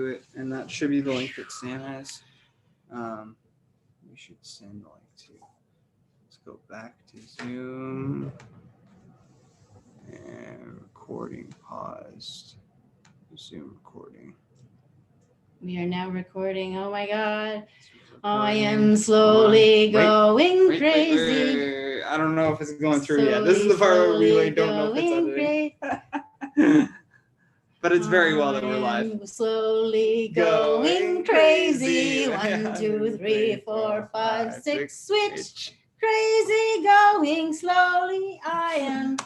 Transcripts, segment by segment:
it, and that should be the link that Sam has. We should send the link to. Let's go back to Zoom and recording paused. Zoom recording. We are now recording. Oh my God. I am slowly going crazy. Wait. I don't know if it's going through yet. This is the part where we really don't know if it's editing. But it's very well that we're live. Slowly going crazy. 1, 2, 3, 4, 5, 6. Switch. Crazy going slowly. I am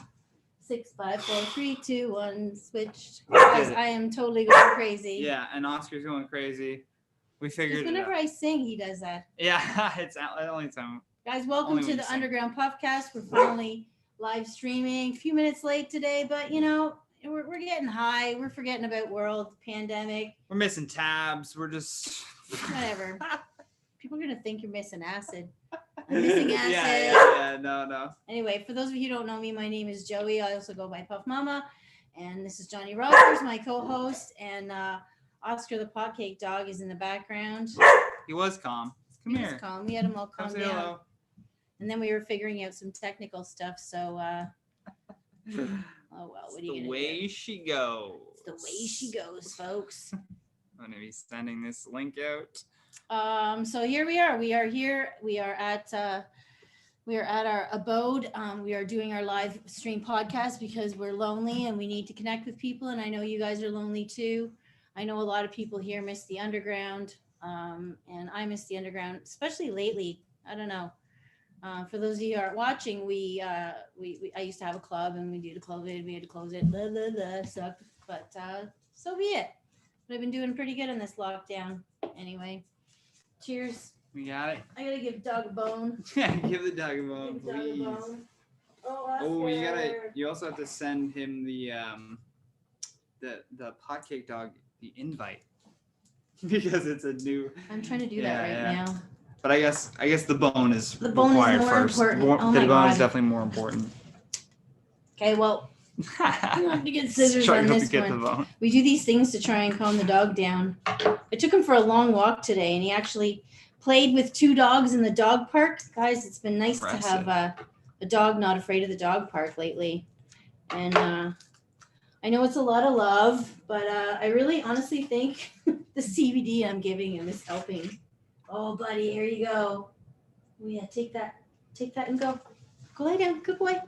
6, 5, 4, 3, 2, 1. Switched. Guys, I am totally going crazy. Yeah, and Oscar's going crazy. We figured. Whenever I sing, he does that. Yeah, it's only time. Guys, welcome to the Underground Puffcast. We're finally live streaming. A few minutes late today, but you know, we're getting high. We're forgetting about world pandemic. We're missing tabs. We're just whatever. People are gonna think you're missing acid. I'm missing acid. Yeah, no. Anyway, for those of you who don't know me, my name is Joey. I also go by Puff Mama, and this is Johnny Rogers, my co-host, and Oscar the Potcake Dog is in the background. He was calm. Come here. He was calm. We had him all calm down. Hello. And then we were figuring out some technical stuff. So, oh well, what are you gonna do? The way she goes. It's the way she goes, folks. I'm gonna be sending this link out. So here we are. We are here. We are at our abode. We are doing our live stream podcast because we're lonely and we need to connect with people. And I know you guys are lonely too. I know a lot of people here miss the underground, and I miss the underground, especially lately. I don't know. For those of you who aren't watching, I used to have a club, and we did a COVID. We had to close it. Blah, blah, blah, sucked, but so be it. But I've been doing pretty good in this lockdown. Anyway, cheers. We got it. I gotta give Doug a bone. Yeah, give the dog a bone, please. Oh, you also have to send him the Potcake Dog the invite because it's a new. I'm trying to do that right now. But I guess the bone is the bone required is more first. Important. The bone is definitely more important. Okay, well, we have to get scissors on this one. We do these things to try and calm the dog down. I took him for a long walk today, and he actually played with 2 dogs in the dog park. Guys, it's been nice to have a dog not afraid of the dog park lately. And I know it's a lot of love, but I really honestly think the CBD I'm giving him is helping. Oh, buddy, here you go. Yeah, take that and go. Go lay down. Good boy.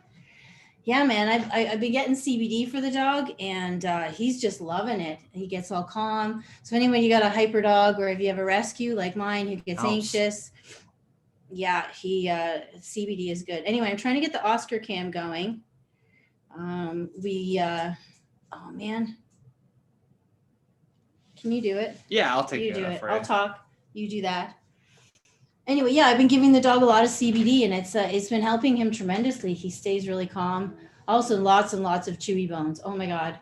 Yeah, man, I've been getting CBD for the dog, and he's just loving it. He gets all calm. So anyway, you got a hyper dog, or if you have a rescue like mine who gets anxious, yeah, CBD is good. Anyway, I'm trying to get the Oscar cam going. Oh man, can you do it? Yeah, I'll take you do it. it. I'll talk. You do that. Anyway, yeah, I've been giving the dog a lot of CBD, and it's been helping him tremendously. He stays really calm. Also, lots and lots of chewy bones. Oh my God.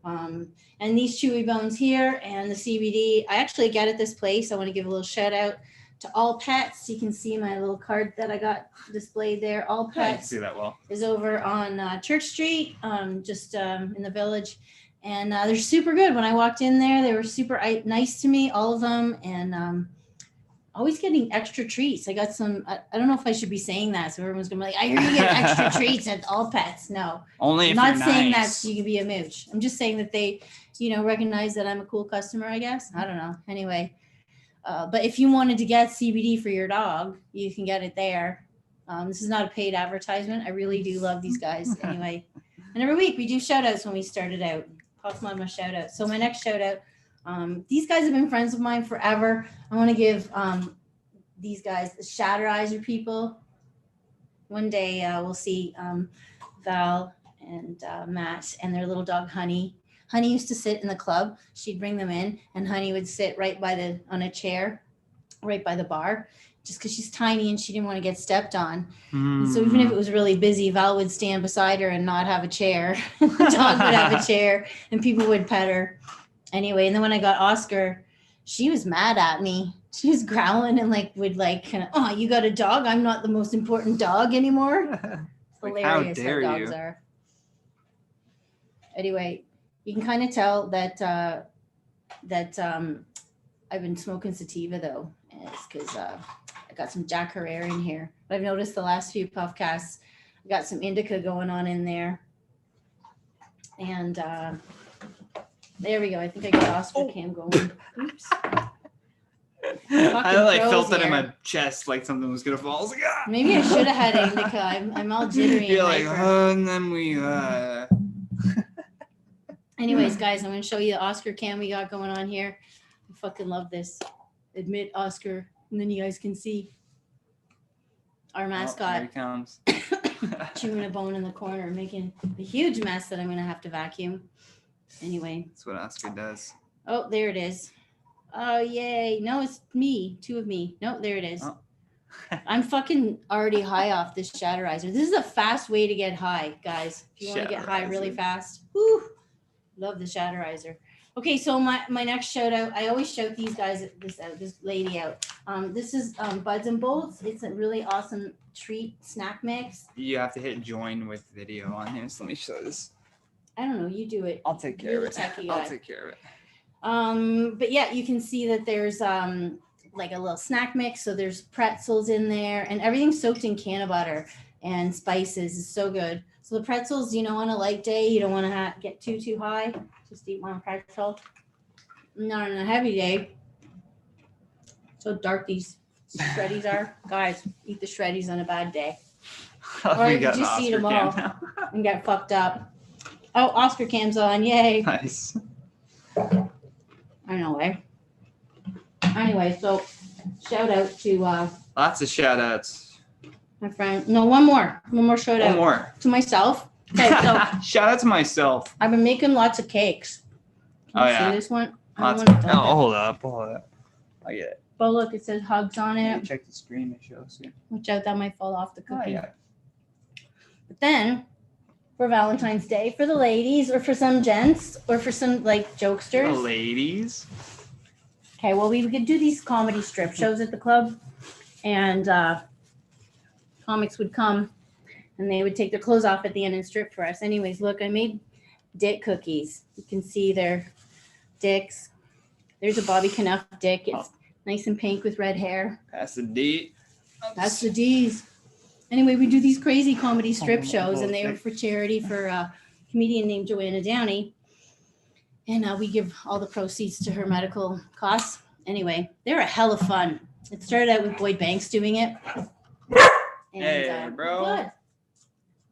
And these chewy bones here and the CBD, I actually get at this place. I want to give a little shout out to All Pets. You can see my little card that I got displayed there. All Pets. I can see that well. Is over on Church Street, just in the village. And they're super good. When I walked in there, they were super nice to me, all of them. And always getting extra treats. I got some, I don't know if I should be saying that. So everyone's going to be like, I hear you get extra treats at All Pets. No. Only if I'm not you're saying nice. that you can be a mooch. I'm just saying that they, recognize that I'm a cool customer, I guess. I don't know. Anyway. But if you wanted to get CBD for your dog, you can get it there. This is not a paid advertisement. I really do love these guys anyway. And every week we do shout outs when we started out. Puff Mama shout out. So my next shout out, these guys have been friends of mine forever. I want to give these guys, the Shatterizer people. One day we'll see Val and Matt and their little dog Honey. Honey used to sit in the club. She'd bring them in, and Honey would sit on a chair, right by the bar, just because she's tiny and she didn't want to get stepped on. And so even if it was really busy, Val would stand beside her and not have a chair. The dog would have a chair, and people would pet her. Anyway, and then when I got Oscar, she was mad at me. She was growling and would kind of, oh, you got a dog? I'm not the most important dog anymore. It's hilarious how dogs are. Anyway. You can kind of tell that that I've been smoking sativa though. And it's because I got some Jack Herrera in here. But I've noticed the last few puffcasts, I got some indica going on in there. And there we go. I think I got Oscar Cam going. Oops. I like felt that in here. my chest, like something was gonna fall. I was like, ah! Maybe I should have had indica. I'm all jittery. You're and like, hyper. and then we. Anyways, guys, I'm going to show you the Oscar Cam we got going on here. I fucking love this. Admit Oscar, and then you guys can see our mascot. Here he comes. Chewing a bone in the corner, making a huge mess that I'm going to have to vacuum. Anyway. That's what Oscar does. Oh, there it is. Oh, yay. No, it's me. Two of me. No, there it is. Oh. I'm fucking already high off this Shatterizer. This is a fast way to get high, guys. If you want to get high really fast. Woo! Love the Shatterizer. Okay, so my next shout out, I always shout these guys, this lady out. This is Buds and Bolts. It's a really awesome treat snack mix. You have to hit join with video on here. So let me show this. I don't know. You do it. I'll take care of it. I'll take care of it. But yeah, you can see that there's like a little snack mix. So there's pretzels in there and everything's soaked in canna butter and spices. It's so good. So the pretzels, on a light day, you don't want to get too high. Just eat one pretzel. Not on a heavy day. So dark these shreddies are. Guys, eat the shreddies on a bad day. Or you just eat them all and get fucked up. Oh, Oscar Cam's on. Yay. Nice. I know, eh? Anyway, so shout out to lots of shout outs. My friend. No, one more shout out. One more. To myself. Okay, so shout out to myself. I've been making lots of cakes. Can you see this one? Hold up. I get it. Oh, look, it says hugs on it. Check the screen, it shows you. Watch out, that might fall off the cookie. Oh, yeah. But then, for Valentine's Day, for the ladies, or for some gents, or for some, jokesters. The ladies. Okay, well, we could do these comedy strip shows at the club, and comics would come, and they would take their clothes off at the end and strip for us. Anyways, look, I made dick cookies. You can see their dicks. There's a Bobby Knauff dick. It's nice and pink with red hair. That's the D. That's the D's. Anyway, we do these crazy comedy strip shows, and they were for charity for a comedian named Joanna Downey. And we give all the proceeds to her medical costs. Anyway, they were a hell of fun. It started out with Boyd Banks doing it. And, hey, bro. What?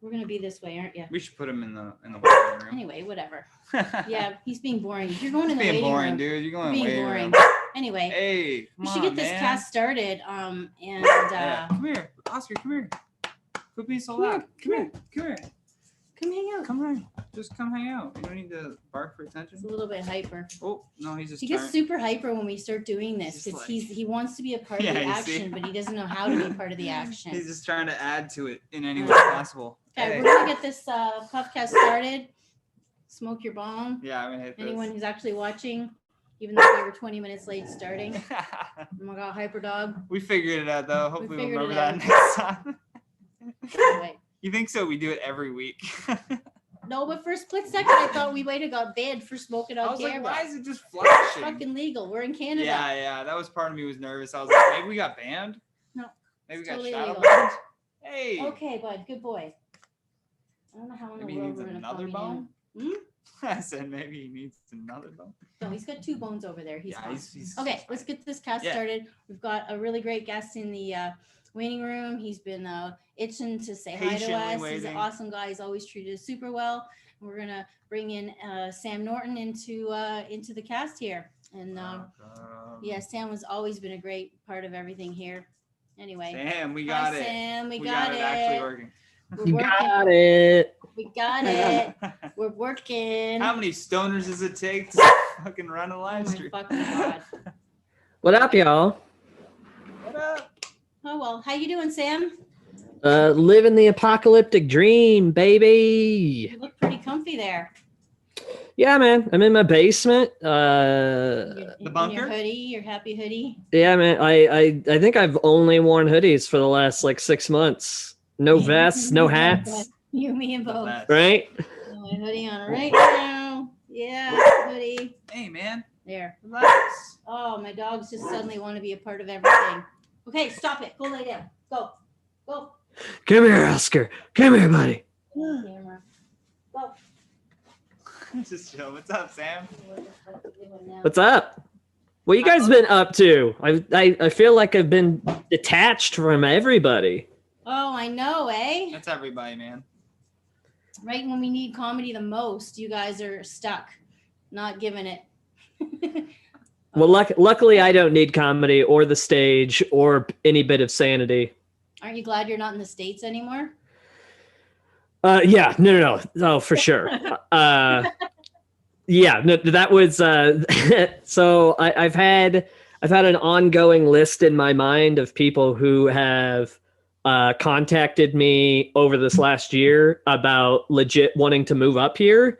We're going to be this way, aren't you? We should put him in the waiting room. Anyway, whatever. Yeah, he's being boring. You're going in the waiting boring, room. Dude. You're going being waiting boring. Room. Anyway, hey, we should get this cast started. Come here, Oscar. Come here. Quit being so loud. Come here. Come hang out. Come here. Just come hang out. You don't need to bark for attention. He's a little bit hyper. Oh no, he's just. He gets super hyper when we start doing this because he wants to be a part of the action, but he doesn't know how to be part of the action. He's just trying to add to it in any way possible. Okay, we're gonna get this puffcast started. Smoke your bomb. Yeah, I'm gonna hit this. Anyone who's actually watching, even though we were 20 minutes late starting. Oh my god, hyper dog. We figured it out though. Hopefully we'll remember that out. next time. Anyway. You think so? We do it every week. No, but for a split second, I thought we might have got banned for smoking on camera. Like, why is it just flashing? Fucking legal. We're in Canada. Yeah. That was part of me was nervous. I was like, maybe we got banned. No. Maybe we totally got shadow legal. banned. Hey. Okay, bud. Good boy. I don't know how in the Maybe world he we're needs gonna another bone. Hmm? I said maybe he needs another bone. No, he's got 2 bones over there. He's fine. He's okay, let's get this cast started. We've got a really great guest in the waiting room. He's been itching to say hi to us. He's an awesome guy. He's always treated us super well. We're gonna bring in Sam Norton into the cast here. And yeah, Sam has always been a great part of everything here. Anyway, Sam, we got it. Sam, we got it. Actually working. We're working. Got it. We got it. We're working. How many stoners does it take to fucking run a live stream? Oh my fucking god. What up, y'all? What up? Oh well, how you doing, Sam? Living the apocalyptic dream, baby. You look pretty comfy there. Yeah, man. I'm in my basement. The bunker? Your hoodie, your happy hoodie. Yeah, man. I think I've only worn hoodies for the last 6 months. No vests, no hats. You, me, and both. Right? My hoodie on right now. Yeah, hoodie. Hey, man. There. Relax. Oh, my dogs just suddenly want to be a part of everything. Okay, stop it. Go lay down. Go. Go. Come here, Oscar. Come here, buddy. Camera. Go. Just chill. What's up, Sam? What's up? What you guys been up to? I feel like I've been detached from everybody. Oh, I know, eh? That's everybody, man. Right when we need comedy the most, you guys are stuck, not giving it. Well, luckily, I don't need comedy or the stage or any bit of sanity. Aren't you glad you're not in the States anymore? Yeah, no. Oh, for sure. Yeah, no, that was so I've had an ongoing list in my mind of people who have contacted me over this last year about legit wanting to move up here,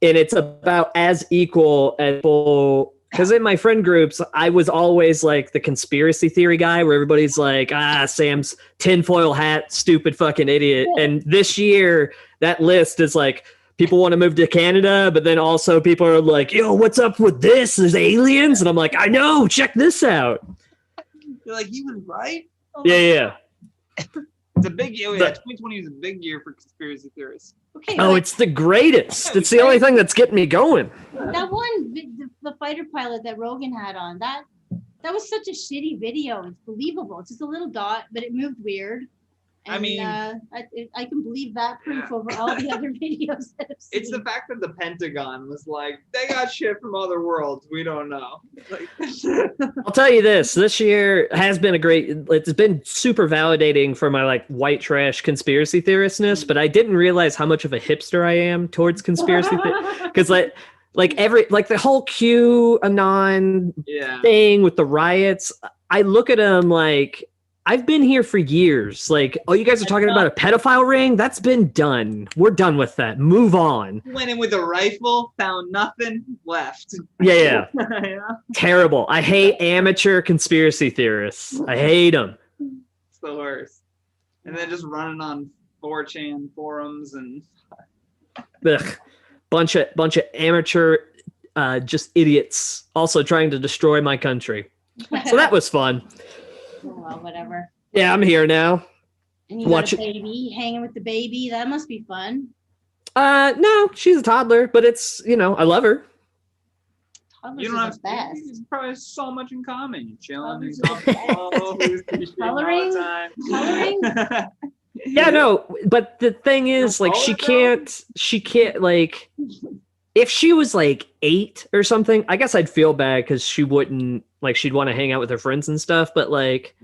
and it's about as equal as people. Because in my friend groups, I was always like the conspiracy theory guy where everybody's like, Sam's tinfoil hat, stupid fucking idiot. And this year, that list is like, people want to move to Canada, but then also people are like, yo, what's up with this? There's aliens? And I'm like, I know, check this out. You're like, he was right? Oh, Yeah. It's a big year. Yeah, 2020 is a big year for conspiracy theorists. Okay. Oh, it's the greatest. It's the only thing that's getting me going. That one, the fighter pilot that Rogan had on, that was such a shitty video. It's believable. It's just a little dot, but it moved weird. And, I mean, I can believe that proof over all the other videos that I've seen. It's the fact that the Pentagon was like, they got shit from other worlds. We don't know. Like, I'll tell you this year has been it's been super validating for my like white trash conspiracy theoristness, but I didn't realize how much of a hipster I am towards conspiracy because like the whole QAnon thing with the riots, I look at them like, I've been here for years. Like, oh, you guys are talking about a pedophile ring? That's been done. We're done with that. Move on. Went in with a rifle, found nothing, left. Yeah. Yeah. Terrible. I hate amateur conspiracy theorists. I hate them. It's the worst. And then just running on 4chan forums and Ugh. Bunch of amateur just idiots also trying to destroy my country. So that was fun. Oh, well, whatever. Yeah, I'm here now. And you got a baby, hanging with the baby. That must be fun. No, she's a toddler, but it's, I love her. Toddlers you don't are have the best. you probably have so much in common. You're chilling. Coloring? Yeah, no, but the thing is, like, she can't, like, if she was like 8 or something, I guess I'd feel bad because she wouldn't, like, she'd want to hang out with her friends and stuff. But like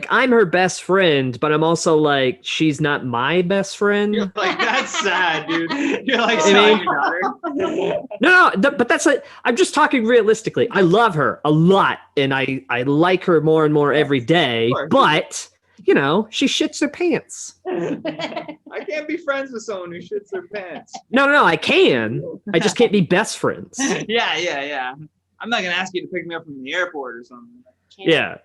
I'm her best friend, but I'm also like, she's not my best friend. You're like, that's sad, dude. You're like, sorry, your daughter. No, but that's like, I'm just talking realistically. I love her a lot, and I like her more and more every day. But she shits her pants. I can't be friends with someone who shits their pants. No, I can. I just can't be best friends. Yeah. I'm not gonna ask you to pick me up from the airport or something. Yeah.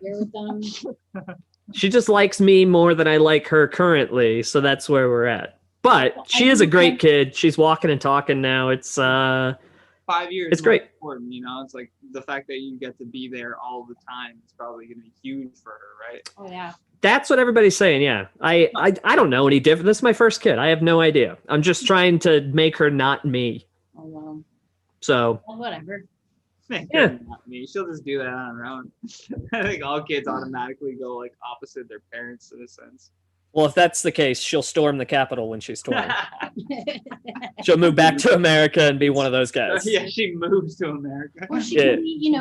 She just likes me more than I like her currently, so that's where we're at. But she is a great kid. She's walking and talking now. It's 5 years. It's great. Important, it's like the fact that you get to be there all the time is probably gonna be huge for her, right? Oh yeah. That's what everybody's saying. Yeah. I don't know any different. This is my first kid. I have no idea. I'm just trying to make her not me. Oh wow. So whatever. Yeah. Not me. She'll just do that on her own. I think all kids automatically go like opposite their parents in a sense. Well, if that's the case, she'll storm the Capitol when she's 20. She'll move back to America and be one of those guys. Yeah, she moves to America. Or she could be,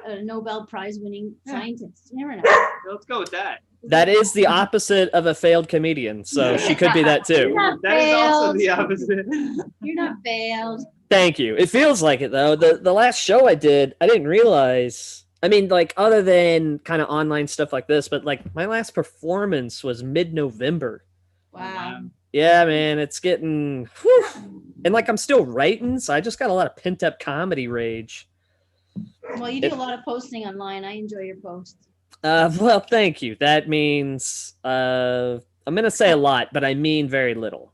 a Nobel Prize winning scientist. You never know. Let's go with that. That is the opposite of a failed comedian, so she could be that too. That is also the opposite. You're not failed. Thank you. It feels like it though. The last show I did, I didn't realize. I mean, like, other than kind of online stuff like this, but like my last performance was mid-November. Wow. Yeah, man, it's getting, whew. And like I'm still writing, so I just got a lot of pent-up comedy rage. Well, you do a lot of posting online. I enjoy your posts. Well, thank you. That means I'm gonna say a lot, but I mean very little.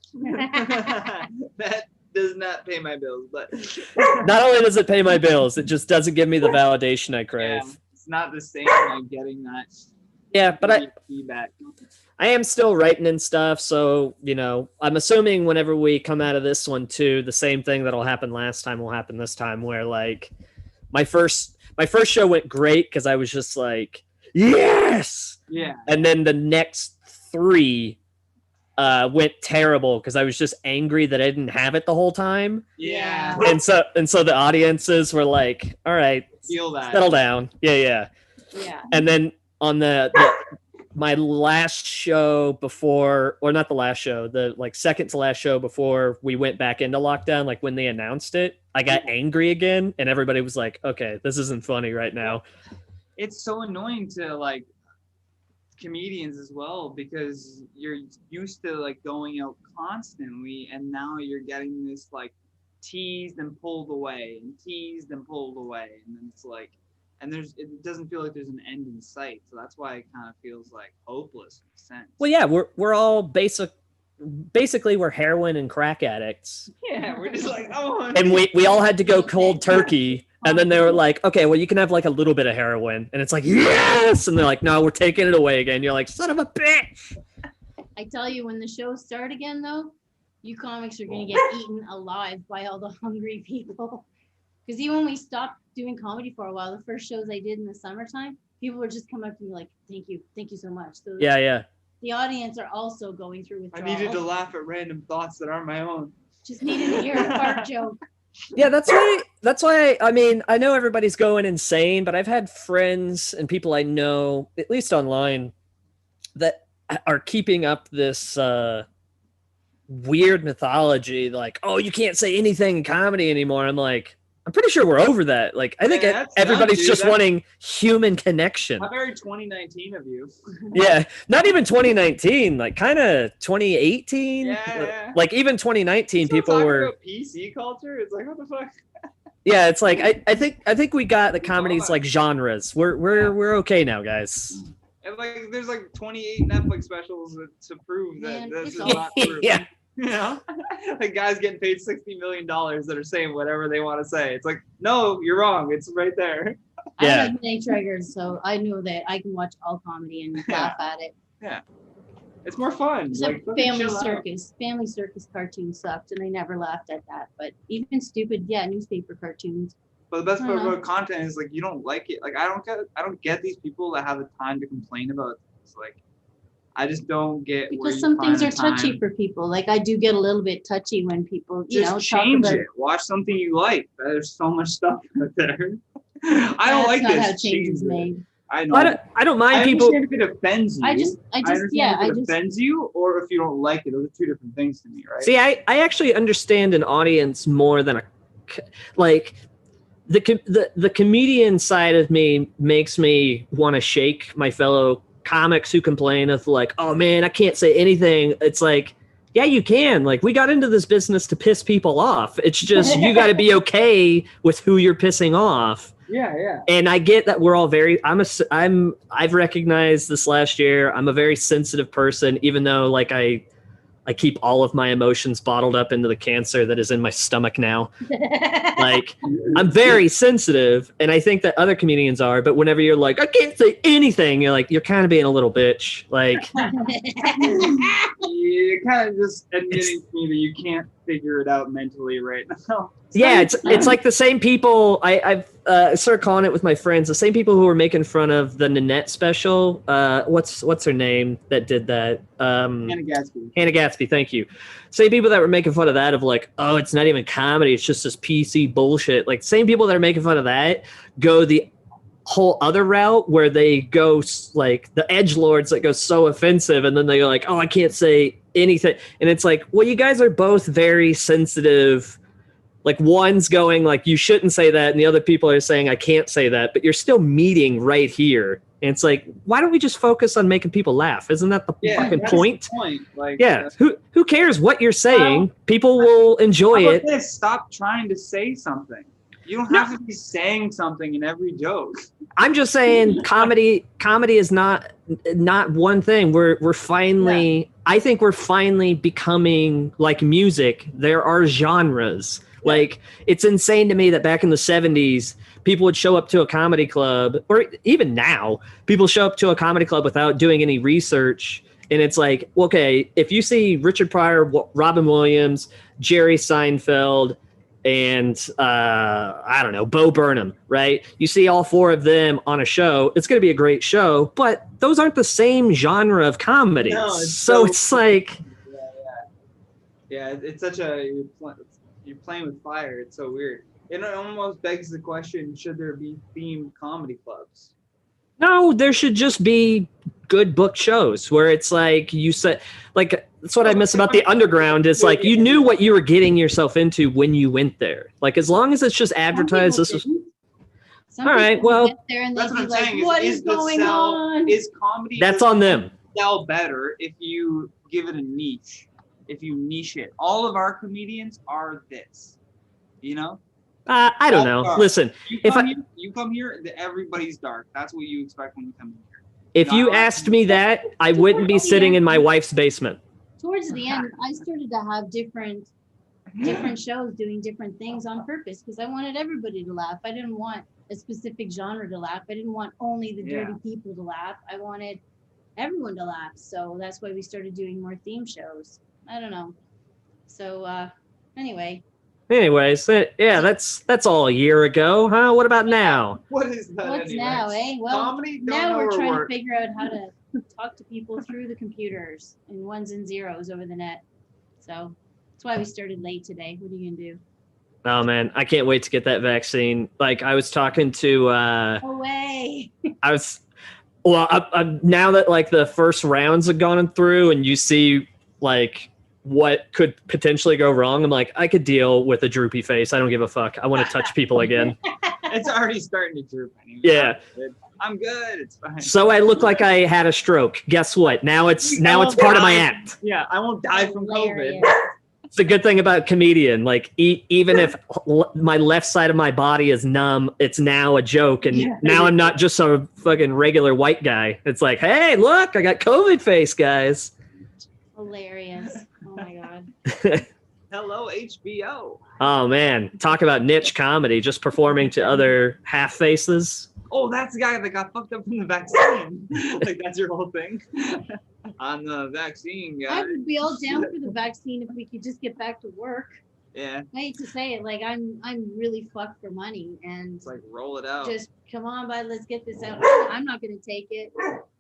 that does not pay my bills, but Not only does it pay my bills, it just doesn't give me the validation I crave. yeah, it's not the same like getting that. Yeah, but feedback. I am still writing and stuff, so I'm assuming whenever we come out of this one too, the same thing that'll happen last time will happen this time, where like my first show went great because I was just like, yes, yeah, and then the next 3 went terrible because I was just angry that I didn't have it the whole time. yeah, And so the audiences were like, all right, feel that, settle down. Yeah. And then on my last show before, or not the last show, the like second to last show before we went back into lockdown, like when they announced it, I got angry again, and everybody was like, okay, this isn't funny right now. It's so annoying to like comedians as well, because you're used to like going out constantly, and now you're getting this like teased and pulled away and teased and pulled away, and then it's like, and it doesn't feel like there's an end in sight, so that's why it kind of feels like hopeless in a sense. Well, yeah, we're all basically we're heroin and crack addicts. Yeah, we're just like, oh, and we all had to go cold turkey, and then they were like, okay, well, you can have like a little bit of heroin, and it's like, yes, and they're like, no, we're taking it away again. You're like, son of a bitch. I tell you, when the shows start again, though, you comics are gonna get eaten alive by all the hungry people. Because even when we stopped doing comedy for a while, the first shows I did in the summertime, people would just come up to me like, thank you so much. So Yeah. The audience are also going through withdrawal. I needed to laugh at random thoughts that aren't my own. Just needed to hear a fart joke. Yeah, that's why I mean, I know everybody's going insane, but I've had friends and people I know, at least online, that are keeping up this weird mythology, like, oh, you can't say anything in comedy anymore. I'm like, I'm pretty sure we're over that. Like, I think everybody's just wanting human connection. How very 2019 of you. Yeah, not even 2019, like kind of 2018. Yeah. Like even 2019, people were about PC culture. It's like, what the fuck? Yeah, it's like I think we got the comedy's like genres. We're okay now, guys. And like, there's like 28 Netflix specials to prove that this is not true. Yeah. You know, like guys getting paid $60 million that are saying whatever they want to say. It's like, no, you're wrong. It's right there. I don't have many triggers, so I knew that I can watch all comedy and laugh at it. Yeah, it's more fun. Except like, Family Circus. Family Circus cartoons sucked, and I never laughed at that. But even stupid, newspaper cartoons. But the best part about content is like you don't like it. Like I don't get these people that have the time to complain about things. Like I just don't get because some things are touchy for people. Like I do get a little bit touchy when people, change it. Watch something you like. There's so much stuff out there. I don't like this. That's not how change is made. I know. I don't mind people. If it offends you. I just offends you, or if you don't like it. Those are two different things to me, right? See, I actually understand an audience more than the comedian side of me makes me want to shake my fellow comics who complain of like, oh man, I can't say anything. It's like, yeah, you can. Like, we got into this business to piss people off. It's just you got to be okay with who you're pissing off. Yeah. And I get that we're all I've recognized this last year. I'm a very sensitive person, even though like I keep all of my emotions bottled up into the cancer that is in my stomach now. Like, I'm very sensitive, and I think that other comedians are, but whenever you're like, I can't say anything, you're like, you're kind of being a little bitch. Like, you're kind of just admitting to me that you can't figure it out mentally right now. Yeah, it's like the same people. I've started calling it with my friends. The same people who were making fun of the Nanette special. What's her name that did that? Hannah Gadsby. Hannah Gadsby. Thank you. Same people that were making fun of that of like, oh, it's not even comedy. It's just this PC bullshit. Like, same people that are making fun of that go the whole other route where they go like the edgelords that go so offensive, and then they go like, oh, I can't say anything, and it's like, well, you guys are both very sensitive. Like, one's going like, you shouldn't say that, and the other people are saying, I can't say that, but you're still meeting right here. And it's like, why don't we just focus on making people laugh? Isn't that the fucking point? The point. Like, yeah. Who cares what you're saying? People will enjoy it. Stop trying to say something. You don't have to be saying something in every joke. I'm just saying comedy is not one thing. We're finally I think we're finally becoming like music. There are genres. Like, it's insane to me that back in the 70s, people would show up to a comedy club, or even now, people show up to a comedy club without doing any research. And it's like, okay, if you see Richard Pryor, Robin Williams, Jerry Seinfeld, and I don't know, Bo Burnham, right? You see all four of them on a show, it's going to be a great show, but those aren't the same genre of comedy. No, so it's like... Yeah, it's such a... You're playing with fire. It's so weird. It almost begs the question, should there be themed comedy clubs? No, there should just be good book shows where it's like you said, like, that's what I miss about the underground is like you knew what you were getting yourself into when you went there. Like, as long as it's just advertised, this is all right. Well, that's what I'm saying. What is going on? Is comedy? That's on them. Sell better if you give it a niche. If you niche it, all of our comedians are this. You know. I don't know. Listen, you come here, everybody's dark. That's what you expect when you come here. If you asked me that, I wouldn't be sitting in my wife's basement. Towards the end, I started to have different shows doing different things on purpose because I wanted everybody to laugh. I didn't want a specific genre to laugh. I didn't want only the dirty people to laugh. I wanted everyone to laugh. So that's why we started doing more theme shows. I don't know. So anyway. Anyways, yeah, that's all a year ago, huh? What about now? What is that? What's now, eh? Well, comedy? now we're trying to figure out how to talk to people through the computers and ones and zeros over the net. So that's why we started late today. What are you gonna do? Oh man, I can't wait to get that vaccine. Like, I was talking to No way. now that like the first rounds have gone through and you see like what could potentially go wrong, I'm like, I could deal with a droopy face. I don't give a fuck. I want to touch people again. It's already starting to droop anyway. Yeah. I'm good. It's fine. So I look like I had a stroke. Guess what? Now it's part of my act. Yeah, I won't die from COVID. It's a good thing about comedian. Like, even if my left side of my body is numb, it's now a joke. And now I'm not just a fucking regular white guy. It's like, hey, look, I got COVID face, guys. Hilarious. Oh my God. Hello, HBO. Oh man, talk about niche comedy, just performing to other half faces. Oh, that's the guy that got fucked up from the vaccine. Like, that's your whole thing. On the vaccine, guy. I would be all down for the vaccine if we could just get back to work. Yeah. I hate to say it, like I'm really fucked for money, and it's like, roll it out. Just come on, bud, let's get this out. I'm not gonna take it,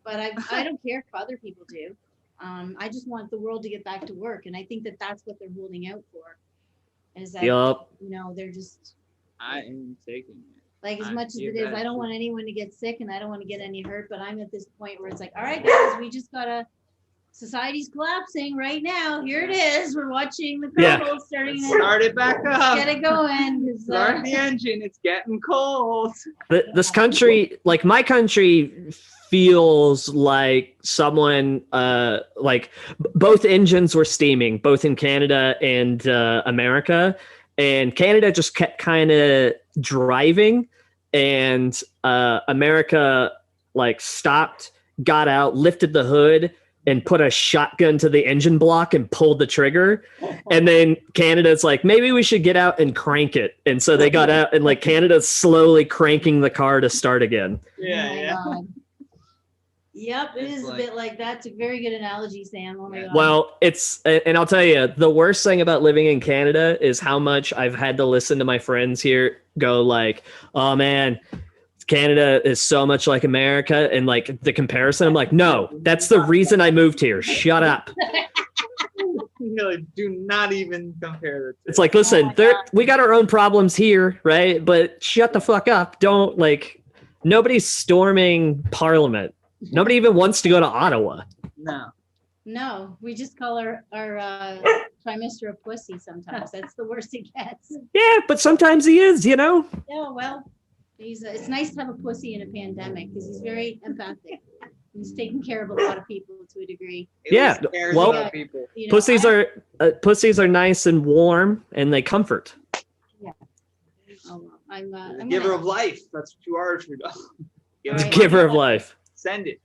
but I don't care if other people do. I just want the world to get back to work, and I think that that's what they're holding out for. Is that you know, they're just. I am taking it. Like, as much as it is, I don't want anyone to get sick, and I don't want to get any hurt. But I'm at this point where it's like, all right, guys, we just gotta. Society's collapsing right now. Here it is. We're watching the colonel starting to start it back up. Get it going. Start the engine. It's getting cold. This country, like my country, feels like someone like both engines were steaming, both in Canada and America, and Canada just kept kind of driving, and America like stopped, got out, lifted the hood, and put a shotgun to the engine block and pulled the trigger. And then Canada's like, maybe we should get out and crank it. And so they got out, and like Canada's slowly cranking the car to start again. Yeah. Yep, it is a bit like that. It's a very good analogy, Sam. Oh my God. Well, and I'll tell you, the worst thing about living in Canada is how much I've had to listen to my friends here go like, oh man, Canada is so much like America, and like the comparison, I'm like, no, that's the reason I moved here. Shut up. Like, do not even compare it. It's like, listen, we got our own problems here, right? But shut the fuck up. Don't like, nobody's storming Parliament. Nobody even wants to go to Ottawa. No, we just call our Prime Minister a pussy sometimes. That's the worst it gets. Yeah, but sometimes he is, you know? Yeah, well. It's nice to have a pussy in a pandemic because he's very empathic. He's taking care of a lot of people to a degree. Yeah, well, people. You know, pussies are nice and warm, and they comfort. Yeah. Oh, well, I'm giver of life. That's what you are. The giver of life. Send it.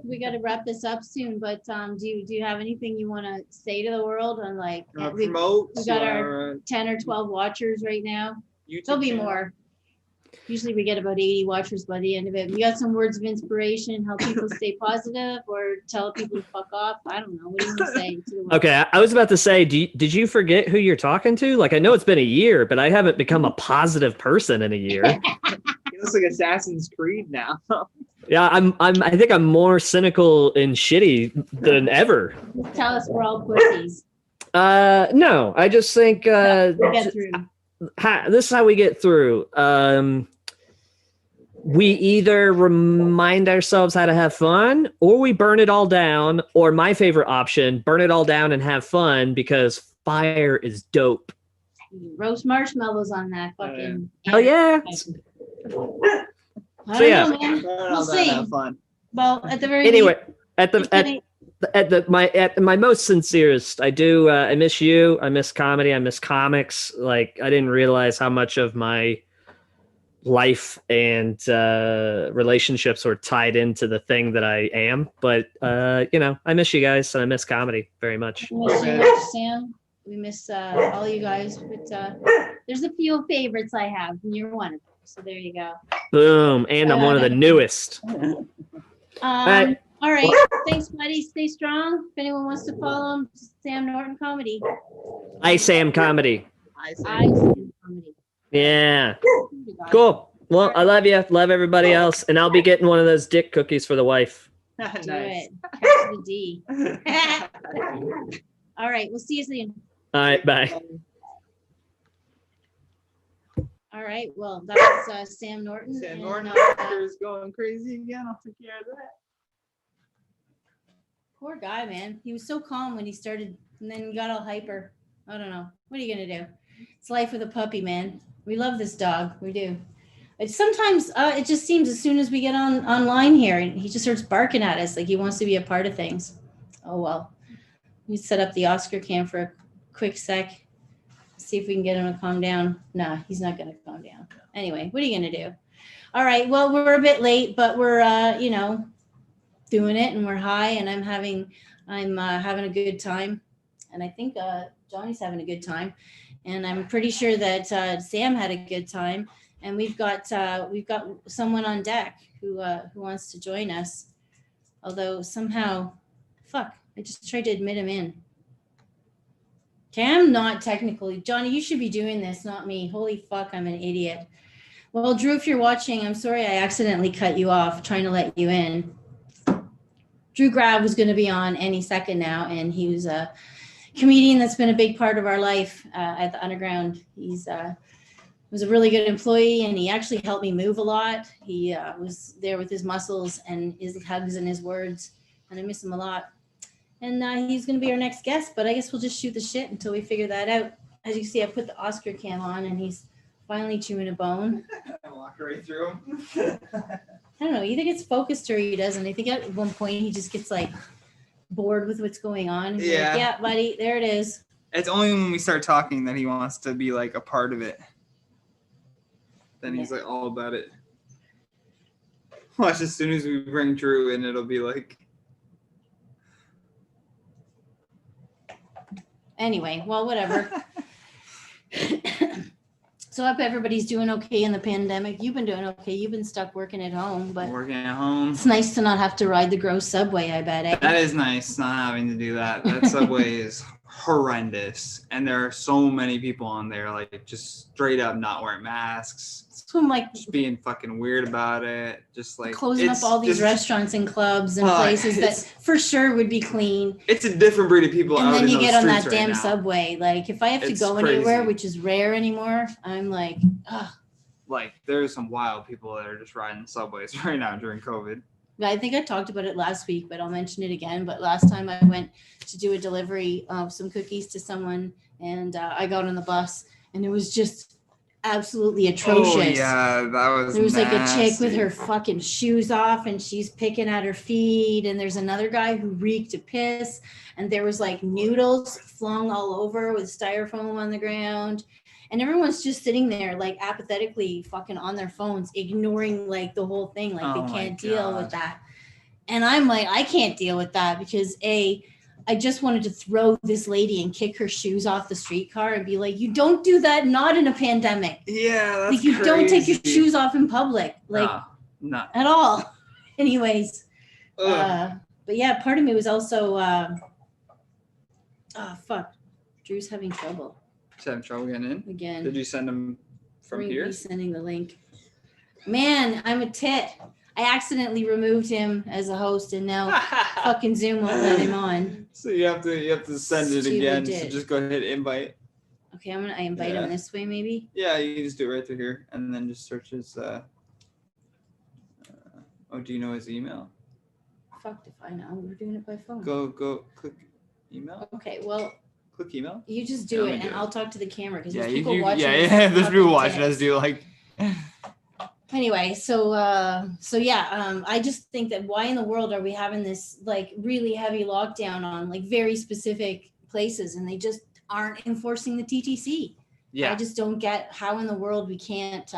We got to wrap this up soon, but do you have anything you want to say to the world on like Promote. we got our 10 or 12 watchers right now. YouTube There'll be channel. more. Usually we get about 80 watchers by the end of it. You got some words of inspiration, help people stay positive, or tell people to fuck off? I don't know. What do you want to say to the world? Okay, I was about to say, did you forget who you're talking to? Like, I know it's been a year, but I haven't become a positive person in a year. It looks like Assassin's Creed now. Yeah, I think I'm more cynical and shitty than ever. Just tell us we're all pussies. No, I just think We'll get through. this is how we get through. We either remind ourselves how to have fun, or we burn it all down, or my favorite option, burn it all down and have fun, because fire is dope. Roast marshmallows on that fucking. Hell yeah. I So, yeah. don't know, man. We'll see. Have fun. Well, at the very Anyway, least, at my most sincerest, I miss you. I miss comedy. I miss comics. Like, I didn't realize how much of my life and relationships were tied into the thing that I am. But I miss you guys, and I miss comedy very much. we miss you much, Sam. We miss all you guys. But there's a few favorites I have, and you're one of them. So there you go. Boom. And I'm one of the newest. All right. Thanks, buddy. Stay strong. If anyone wants to follow him, Sam Norton Comedy. I Sam Comedy. I Sam Comedy. Yeah. Cool. Well, I love you. Love everybody else. And I'll be getting one of those dick cookies for the wife. Do Nice. it. Catch the D. All right. We'll see you soon. All right. Bye. All right. Well, that was Sam Norton. Sam and, Norton is going crazy again. I'll take care of that. poor guy, man. He was so calm when he started, and then he got all hyper. I don't know. What are you gonna do? It's life with a puppy, man. We love this dog. We do. Sometimes it just seems as soon as we get online here, he just starts barking at us like he wants to be a part of things. Oh well. We set up the Oscar cam for a quick sec. See if we can get him to calm down. Nah, he's not gonna calm down. Anyway, what are you gonna do? All right. Well, we're a bit late, but we're doing it, and we're high, and I'm having a good time, and I think Johnny's having a good time, and I'm pretty sure that Sam had a good time. And we've got someone on deck who wants to join us. Although somehow, I just tried to admit him in. Okay, I'm not technically. Johnny, you should be doing this, not me. Holy fuck, I'm an idiot. Well, Drew, if you're watching, I'm sorry I accidentally cut you off trying to let you in. Drew Grav was going to be on any second now, and he was a comedian that's been a big part of our life at the Underground. He's was a really good employee, and he actually helped me move a lot. He was there with his muscles and his hugs and his words, and I miss him a lot. And he's going to be our next guest, but I guess we'll just shoot the shit until we figure that out. As you see, I put the Oscar cam on, and he's finally chewing a bone. I walk right through him. I don't know. Either gets focused or he doesn't. I think at one point he just gets like bored with what's going on. He's Yeah. like, yeah, buddy, there it is. It's only when we start talking that he wants to be like a part of it. Then he's like all about it. Watch, as soon as we bring Drew in, it'll be like. Anyway, well, whatever. So I hope everybody's doing okay in the pandemic. You've been doing okay. You've been stuck working at home, but Working at home. it's nice to not have to ride the gross subway, I bet. Eh? That is nice, not having to do that. That subway is horrendous. And there are so many people on there, like just straight up not wearing masks. So I'm like Just being fucking weird about it. Just like closing up it's all these just- restaurants and clubs and places that it's- for sure would be clean. It's a different breed of people And out then in you those get on that streets right damn now. subway. Like if I have to It's go anywhere, crazy. which is rare anymore, I'm like, ugh. Like there's some wild people that are just riding subways right now during COVID. I think I talked about it last week, but I'll mention it again. But last time I went to do a delivery of some cookies to someone, and I got on the bus, and it was just absolutely atrocious. Oh yeah, that was. There was like a chick with nasty. her fucking shoes off, and she's picking at her feet, and there's another guy who reeked of piss, and there was like noodles flung all over with styrofoam on the ground. And everyone's just sitting there like apathetically fucking on their phones, ignoring like the whole thing. Like Oh they my can't deal God. with that. And I'm like, I can't deal with that because I just wanted to throw this lady and kick her shoes off the streetcar and be like, you don't do that, not in a pandemic. Yeah, that's like you crazy. don't take your shoes off in public, like no. at all. Anyways, but yeah, part of me was also, fuck, Drew's having trouble. He's having trouble getting in? Again. Did you send him from here? Sending the link. Man, I'm a tit. I accidentally removed him as a host, and now fucking Zoom won't let him on. So you have to send it again. So just go ahead invite. Okay, I invite him this way, maybe. Yeah, you can just do it right through here, and then just search his. Do you know his email? Fucked if I know. We're doing it by phone. Go click email. Okay, well. Click email. You just do it, and I'll talk to the camera because there's people watching. Yeah, there's people watching us do like. Anyway, so I just think that why in the world are we having this like really heavy lockdown on like very specific places, and they just aren't enforcing the TTC? Yeah, I just don't get how in the world we can't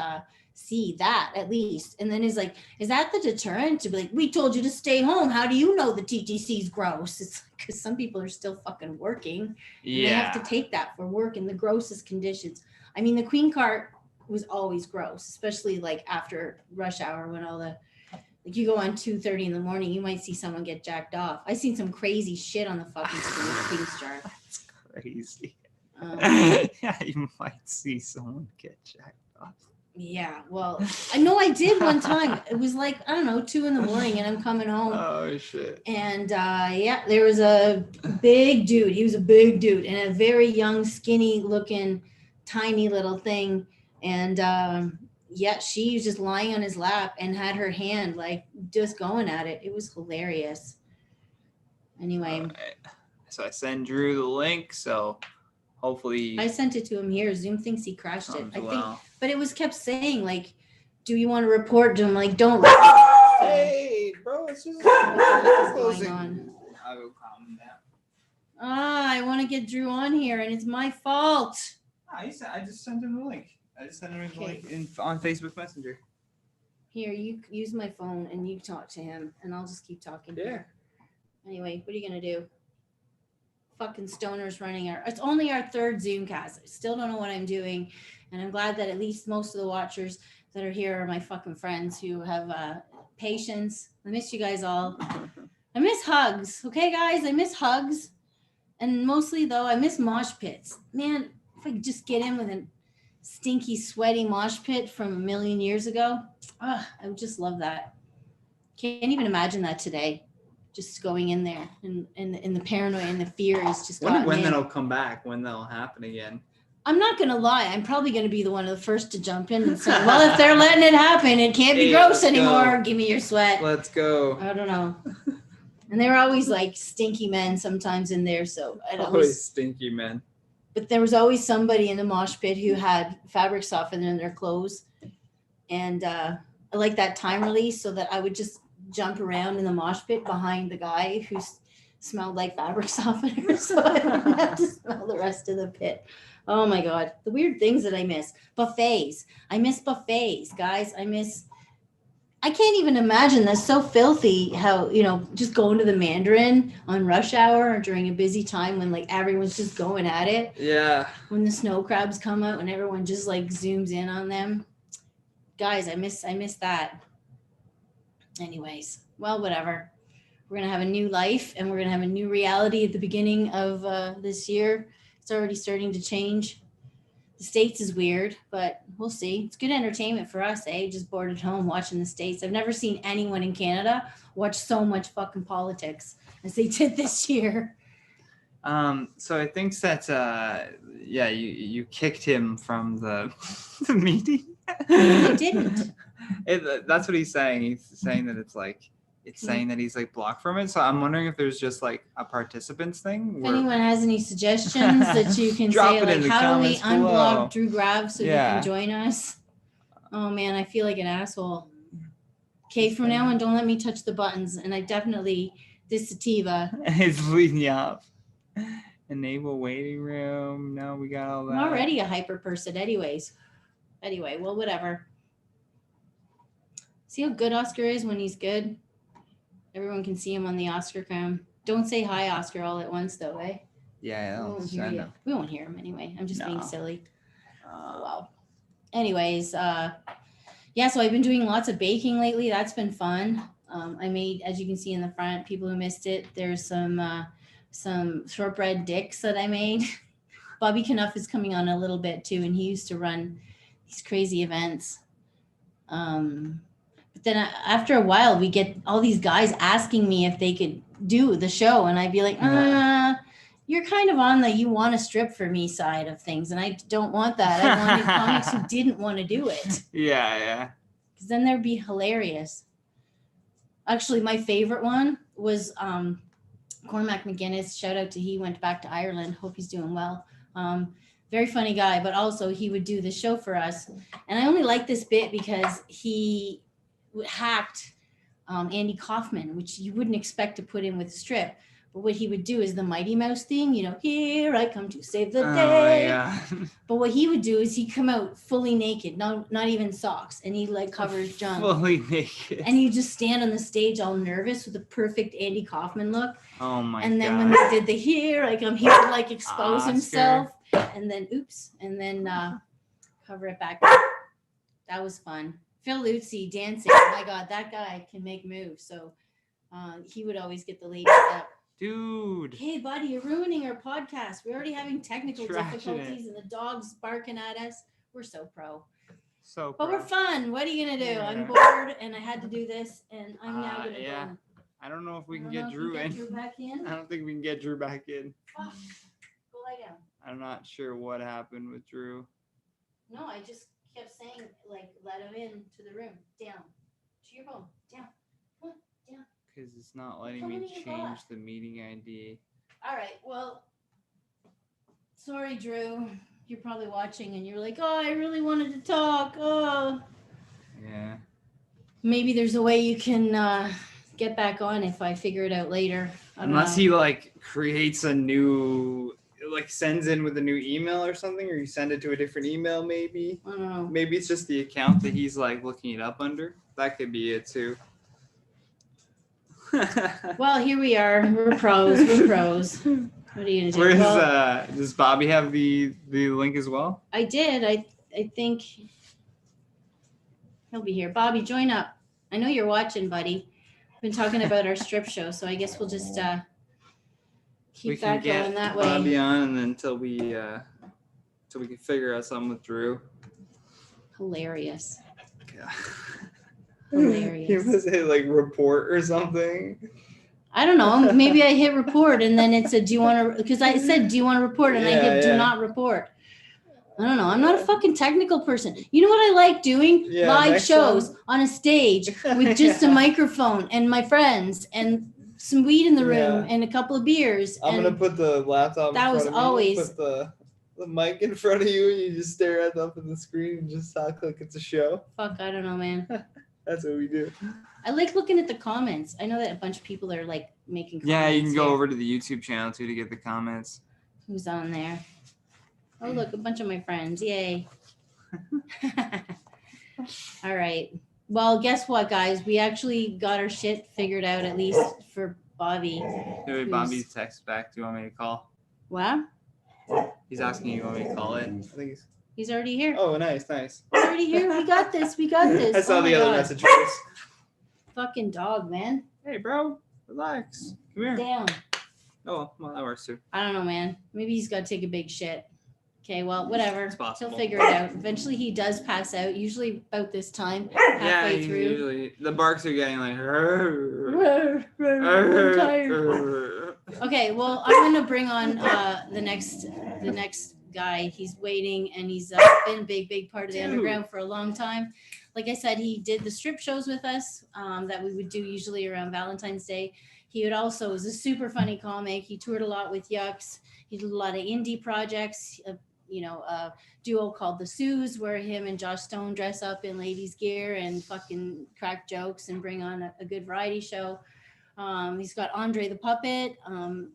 see that at least. And then is that the deterrent to be like, we told you to stay home? How do you know the TTC is gross? It's because some people are still fucking working. Yeah, they have to take that for work in the grossest conditions. I mean, the Queen Cart was always gross, especially like after rush hour when all the like you go on 2:30 in the morning, you might see someone get jacked off. I've seen some crazy shit on the fucking Queen's Jar. That's crazy. Yeah, you might see someone get jacked off. Yeah, well, I know I did one time. It was like, I don't know, 2 a.m, and I'm coming home. Oh shit. And there was a big dude. He was a big dude and a very young, skinny looking, tiny little thing. And she was just lying on his lap and had her hand like just going at it. It was hilarious. Anyway. Right. So I send Drew the link. So hopefully I sent it to him here. Zoom thinks he crashed it. I think, but it was kept saying like, do you want to report to him? Like, don't. Hey, bro, it's just what's going on? I will calm down. I want to get Drew on here, and it's my fault. I just sent him the link. I just sent him the link on Facebook Messenger. Here, you use my phone and you talk to him, and I'll just keep talking. Yeah. Here. Anyway, what are you gonna do? Fucking stoners running it's only our 3rd Zoomcast. I still don't know what I'm doing, and I'm glad that at least most of the watchers that are here are my fucking friends who have patience. I miss you guys all. I miss hugs. Okay, guys, I miss hugs, and mostly though, I miss mosh pits. Man, if I could just get in with a stinky, sweaty mosh pit from a million years ago, I would just love that. Can't even imagine that today. Just going in there and the paranoia and the fear is just when that'll come back, when that'll happen again. I'm not gonna lie, I'm probably gonna be the one of the first to jump in and say, well, if they're letting it happen, it can't be gross anymore. Give me your sweat. Let's go. I don't know. And they were always like stinky men sometimes in there, so always stinky men. But there was always somebody in the mosh pit who had fabric softener in their clothes, and I like that time release, so that I would just jump around in the mosh pit behind the guy who smelled like fabric softener, so I don't have to smell the rest of the pit. Oh my God, the weird things that I miss. Buffets. I miss buffets, guys. I can't even imagine. That's so filthy how, just going to the Mandarin on rush hour or during a busy time when like everyone's just going at it. Yeah. When the snow crabs come out and everyone just like zooms in on them. Guys, I miss that. Anyways, well, whatever. We're going to have a new life and we're going to have a new reality at the beginning of this year. It's already starting to change. The States is weird, but we'll see. It's good entertainment for us, eh? Just bored at home watching the States. I've never seen anyone in Canada watch so much fucking politics as they did this year. So I think that, you kicked him from the meeting. I didn't. That's what he's saying. He's saying that it's saying that he's like blocked from it. So I'm wondering if there's just like a participants thing. If anyone has any suggestions that you can say, like, how do we unblock Drew Grav so you can join us? Oh man, I feel like an asshole. Okay, from now on, don't let me touch the buttons. And I definitely, this sativa. It's bleeding you up. Enable waiting room. No, we got all that. I'm already a hyper person anyways. Anyway, well, whatever. See how good Oscar is when he's good? Everyone can see him on the Oscar cam. Don't say hi, Oscar, all at once, though, eh? Yeah, We won't hear you. We won't hear him anyway. I'm just being silly. Oh, wow. Anyways, yeah, so I've been doing lots of baking lately. That's been fun. I made, as you can see in the front, people who missed it, there's some shortbread dicks that I made. Bobby Knauff is coming on a little bit too, and he used to run these crazy events. But then after a while, we get all these guys asking me if they could do the show, and I'd be like, you're kind of on the you want to strip for me side of things, and I don't want that. I wanted comics who didn't want to do it. Yeah. Because then they'd be hilarious. Actually, my favorite one was Cormac McGuinness. Shout out to he went back to Ireland. Hope he's doing well. Very funny guy, but also he would do the show for us. And I only like this bit because he hacked Andy Kaufman, which you wouldn't expect to put in with strip. But what he would do is the Mighty Mouse thing, here I come to save the day. Yeah. But what he would do is he'd come out fully naked, not even socks, and he'd like cover his junk. Fully naked. And he'd just stand on the stage all nervous with a perfect Andy Kaufman look. Oh my God. And then when they did the here I come, he would like expose himself and then cover it back up. That was fun. Phil Luzzi dancing. Oh my God, that guy can make moves. So he would always get the ladies up. Dude. Hey, buddy, you're ruining our podcast. We're already having technical difficulties and the dog's barking at us. We're so pro. But we're fun. What are you going to do? Yeah. I'm bored and I had to do this and I'm now going to go. I don't know if we can get Drew in. Drew back in. I don't think we can get Drew back in. Oh, go lie down. I'm not sure what happened with Drew. No, I just kept saying, like, let him in to the room. Down. To your home. Down. Come on, down. Because it's not letting me change the meeting ID. All right. Well, sorry, Drew. You're probably watching and you're like, oh, I really wanted to talk. Oh. Yeah. Maybe there's a way you can get back on if I figure it out later. Unless he like creates a new, like sends in with a new email or something, or you send it to a different email maybe. I don't know. Maybe it's just the account that he's like looking it up under. That could be it too. Well, here we are. We're pros. What are you gonna do? Where's does Bobby have the link as well? I did. I think he'll be here. Bobby, join up. I know you're watching, buddy. We've been talking about our strip show, so I guess we'll just keep that going that way. Bobby on, and then until we can figure out something with Drew. Hilarious. Yeah. Hilarious. You must hit like report or something. I don't know. Maybe I hit report and then it said, do you want to, because I said, do you want to report? And I hit do not report. I don't know. I'm not a fucking technical person. You know what I like doing? Live shows on a stage with just a microphone and my friends and some weed in the room and a couple of beers. I'm going to put the laptop that in front was of me. always Put the mic in front of you and you just stare at up at the screen and just talk like it's a show. Fuck, I don't know, man. That's what we do. I like looking at the comments. I know that a bunch of people are like making comments. Yeah, you can go over to the YouTube channel too to get the comments. Who's on there? Oh, look, a bunch of my friends. Yay. All right. Well, guess what, guys? We actually got our shit figured out, at least for Bobby. Maybe Bobby's text back. Do you want me to call? What? He's asking you want me to call it. I think he's already here. Oh, nice. He's already here. We got this. I saw the other messages. Fucking dog, man. Hey, bro. Relax. Come here. Down. Oh, well, that works too. I don't know, man. Maybe he's got to take a big shit. Okay, well, whatever. It's possible. He'll figure it out. Eventually, he does pass out, usually about this time, halfway through. Usually. The barks are getting like, I'm tired. Okay, well, I'm going to bring on the next guy. He's waiting, and he's been a big part of the underground for a long time. Like I said, he did the strip shows with us that we would do usually around Valentine's Day. He was a super funny comic. He toured a lot with Yucks. He did a lot of indie projects, a duo called The Sues, where him and Josh Stone dress up in ladies' gear and fucking crack jokes and bring on a good variety show. He's got Andre the Puppet.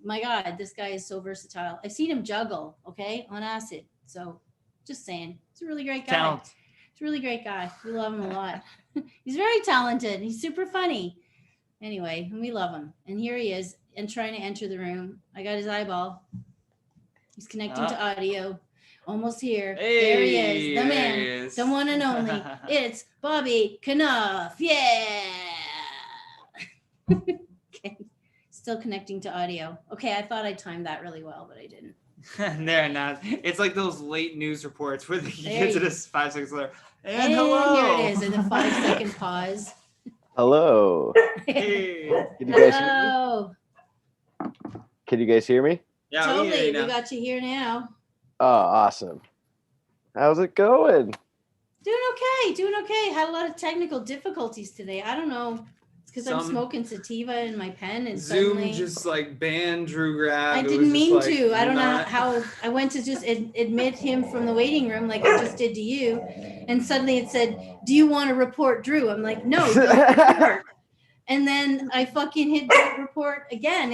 My God, this guy is so versatile. I've seen him juggle, on acid. So just saying, he's a really great guy. Talent. He's a really great guy. We love him a lot. He's very talented. He's super funny. Anyway, we love him. And here he is and trying to enter the room. I got his eyeball. He's connecting to audio. Almost here. Hey, there he is. The there man. he is. The one and only. It's Bobby Knauff. Yeah. Okay. Still connecting to audio. Okay, I thought I timed that really well, but I didn't. They're not. It's like those late news reports where they There get to you- this 5 seconds later. And And hello. here it is in the 5-second pause. Hello. Hey. Can you guys hear me? Hello. Can you guys hear me? Yeah, Totally. we We got you here now. Oh, awesome. How's it going? Doing okay. Doing okay. Had a lot of technical difficulties today. I don't know. It's because I'm Some- smoking sativa in my pen and Zoom suddenly just like banned Drew Grav. I It was didn't just mean like, to. I don't know not- how I went to just admit him from the waiting room like I just did to you. And suddenly it said, "Do you want to report Drew?" I'm like, "No, don't report." And then I fucking hit the report again.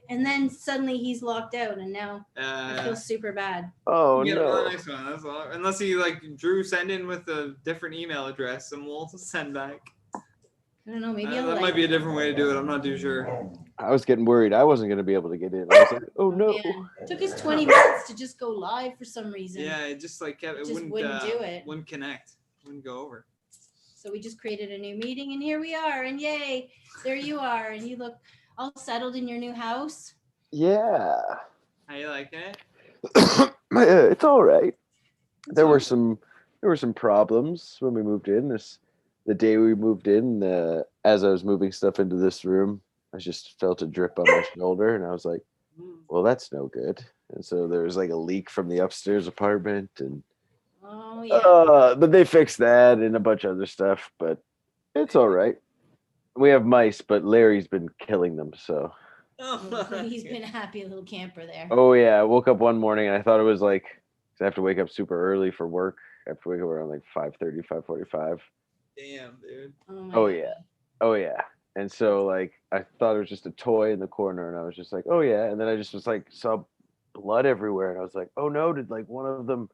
And then suddenly he's locked out. And now I feel super bad. Oh, Get him on the no. next one. That's all. Unless you like Drew send in with a different email address and we'll send back. I don't know. Maybe I'll That might be a different way to do it. I'm not too sure. I was getting worried I wasn't going to be able to get in. I was like, oh, no. Man. Took us 20 minutes to just go live for some reason. Yeah, it just like kept, it Just wouldn't do it. Wouldn't connect. Wouldn't go over. So we just created a new meeting and here we are. And yay, there you are. And you look all settled in your new house. Yeah. How you liking it? It's all right. There all were right. some problems when we moved in. The day we moved in, as I was moving stuff into this room, I just felt a drip on my shoulder, and I was like, "Well, that's no good." And so there was like a leak from the upstairs apartment, and Oh, yeah. but they fixed that and a bunch of other stuff. But it's all right. We have mice, but Larry's been killing them. So He's been a happy little camper there. oh yeah, I woke up one morning and I thought it was like 'cause I have to wake up super early for work. I have to wake up around like 5:30, 5:45. Damn, dude. my Oh, God. yeah. Oh yeah. And so like I thought it was just a toy in the corner, and I was just like, oh yeah. And then I just was like saw blood everywhere, and I was like, oh no, did like one of them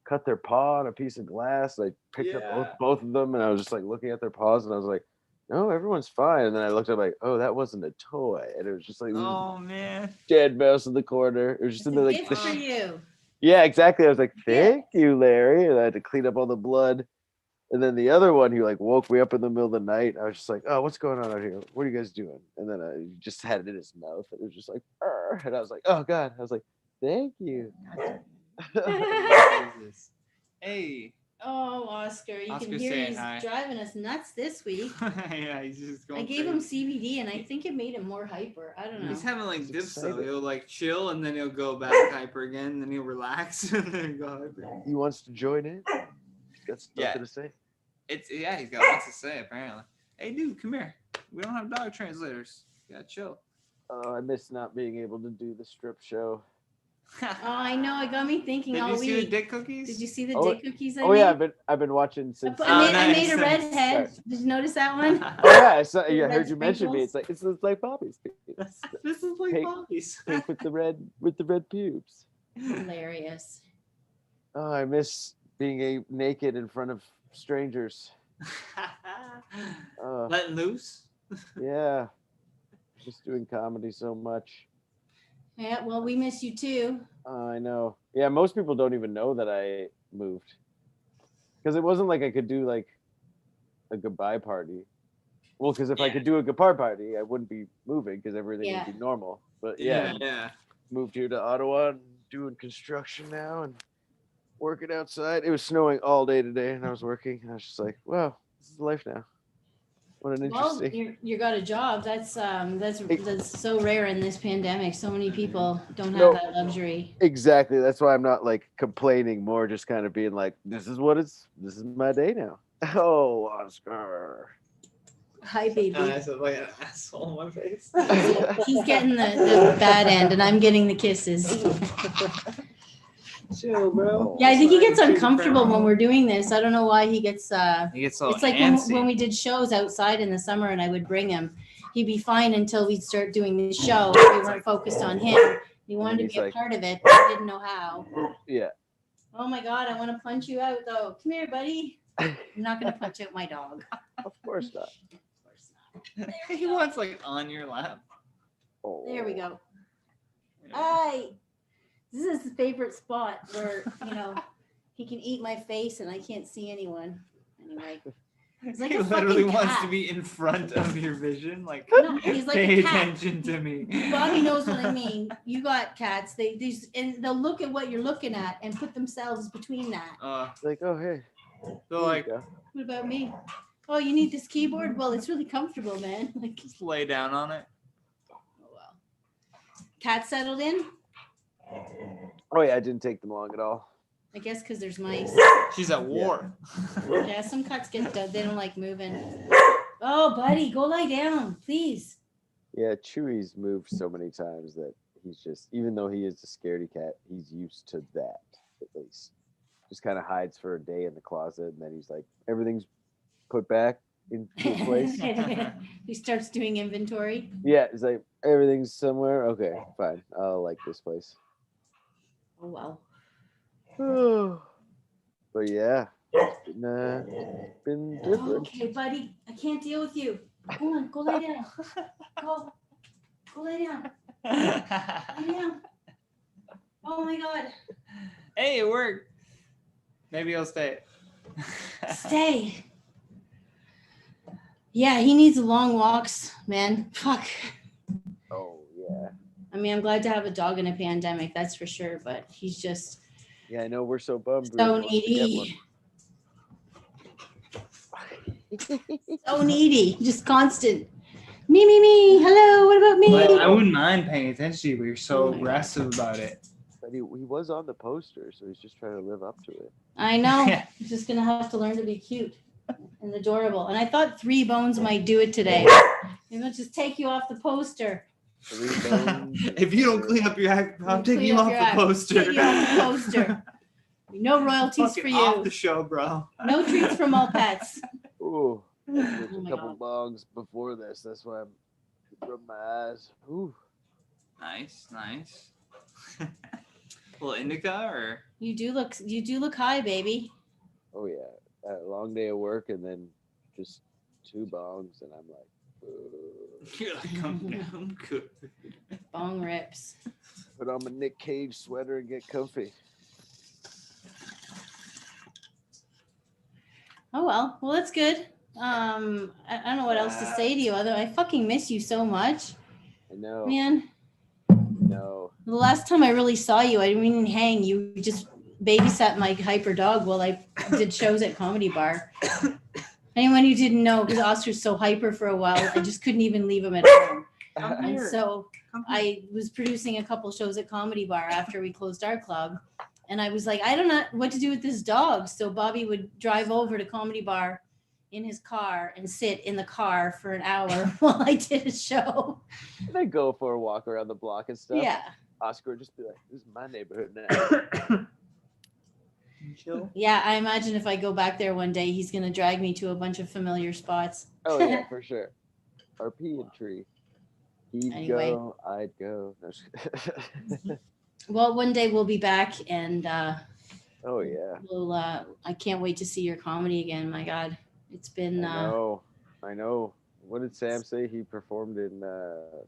cut their paw on a piece of glass? I picked up Yeah. both of them, and I was just like looking at their paws, and I was like, no, everyone's fine. And then I looked up like, oh, that wasn't a toy, and it was just like this Oh man. dead mouse in the corner. It was just It's in a the like gift the for you. yeah, exactly. I was like, Yeah. thank you, Larry. And I had to clean up all the blood. And then the other one, he like woke me up in the middle of the night. I was just like, oh, what's going on out here? What are you guys doing? And then I just had it in his mouth. And it was just like, "Arr." And I was like, oh, God. I was like, thank you. Jesus. Hey. Oh, Oscar, you Oscar can hear saying he's hi. driving us nuts this week. Yeah, he's just going. I gave him crazy. CBD and I think it made him more hyper. I don't know. He's having like He's dips though. excited. He'll like chill and then he'll go back hyper again. Then he'll relax and then go hyper. He wants to join in. He's got something Yeah. to say. Yeah, he's got lots to say apparently. Hey, dude, come here. We don't have dog translators. You gotta chill. Oh, I miss not being able to do the strip show. Oh, I know. It got me thinking Did all you see the week. dick cookies? Did you see the Oh, dick cookies I Oh made? yeah, I've been watching since. I made a nice. redhead. Did you notice that one? Oh yeah, I saw. Yeah, I Red heard you mention me. sprinkles. It's like Bobby's. This is like Pink- Bobby's. Pink with the red pubes. Hilarious. Oh, I miss being naked in front of strangers. Letting loose. Yeah, just doing comedy so much. Yeah, well, we miss you too. I know. Yeah, most people don't even know that I moved because it wasn't like I could do like a goodbye party. Well, because if I Yeah. could do a goodbye party, I wouldn't be moving because everything Yeah. would be normal. But yeah, Yeah. moved here to Ottawa and doing construction now and working outside. It was snowing all day today, and I was working. And I was just like, "Wow, this is life now." What an Well, interesting. you got a job. That's so rare in this pandemic. So many people don't have No. that luxury. Exactly. That's why I'm not like complaining. More just kind of being like, "This is my day now." Oh, Oscar. Hi, baby. I said like an asshole on my face. He's getting the bad end, and I'm getting the kisses. Chill, bro. Yeah, I think he gets uncomfortable when we're doing this. I don't know why he gets. He gets so It's like when we did shows outside in the summer, and I would bring him. He'd be fine until we'd start doing the show. We weren't focused on him. He wanted to he's be a like- part of it, but he didn't know how. Yeah. Oh my God, I want to punch you out though. Come here, buddy. I'm not going to punch out my dog. Of course not. Of course not. He wants like on your lap. Oh. There we go. Hi. This is his favorite spot where, he can eat my face and I can't see anyone. Anyway. He's like He a literally fucking wants cat. to be in front of your vision. Like, No, he's like pay a cat. attention to me. Bobby knows what I mean. You got cats. And they'll look at what you're looking at and put themselves between that. Like, oh, hey. So like, There you go. What about me? Oh, you need this keyboard? Well, it's really comfortable, man. Like, just lay down on it. oh well. Cat settled in? Oh, yeah, it didn't take them long at all. I guess because there's mice. She's at war. Yeah, some cats get they don't like moving. Oh, buddy, go lie down, please. Yeah, Chewy's moved so many times that he's just, even though he is a scaredy cat, he's used to that, at least. Just kind of hides for a day in the closet, and then he's like, everything's put back into place. He starts doing inventory. Yeah, it's like, everything's somewhere. Okay, fine. I'll like this place. Oh, wow. But yeah, it's been different. Okay, buddy, I can't deal with you. Go on, go lie down. Go lay down. Lay down. Oh my God. Hey, it worked. Maybe he'll stay. Stay. Yeah, he needs long walks, man. Fuck. Oh, yeah. I mean, I'm glad to have a dog in a pandemic, that's for sure, but he's just Yeah, I know, we're so bummed. we so were supposed to get needy. So needy, just constant. Me. Hello, what about me? But I wouldn't mind paying attention to you, but you're so Oh my God. aggressive about it. But he was on the poster, so he's just trying to live up to it. I know. Yeah. He's just gonna have to learn to be cute and adorable. And I thought 3 bones might do it today. Maybe I'll just take you off the poster. 3 bones. If you don't clean up your act, I'm Clean taking you up off your the act. poster. Take you off the poster. No royalties Fucking for you. off the show, bro. No treats from all pets. Ooh, there's Oh a my couple God. bongs before this. That's why I'm rubbing my eyes. Ooh. Nice. A little indica or You do look high, baby. Oh yeah, a long day of work and then just 2 bongs, and I'm like, ugh. you're like, I'm good. Bong rips. Put on my Nick Cage sweater and get comfy. Oh well, that's good. I don't know what else to say to you. Other, I fucking miss you so much, I know. man. No. The last time I really saw you, I didn't even hang. You just babysat my hyper dog while I did shows at Comedy Bar. Anyone who didn't know, because Oscar's so hyper for a while, I just couldn't even leave him at home. And so I was producing a couple shows at Comedy Bar after we closed our club. And I was like, I don't know what to do with this dog. So Bobby would drive over to Comedy Bar in his car and sit in the car for an hour while I did a show. And I go for a walk around the block and stuff. Yeah. Oscar would just be like, this is my neighborhood now. Chill. Yeah, I imagine if I go back there one day, he's going to drag me to a bunch of familiar spots. Oh yeah, for sure. Our peeing tree. He'd Anyway. go, I'd go. No, just- Well, one day we'll be back and oh yeah. we'll I can't wait to see your comedy again. My God, it's been I know. What did Sam say? He performed in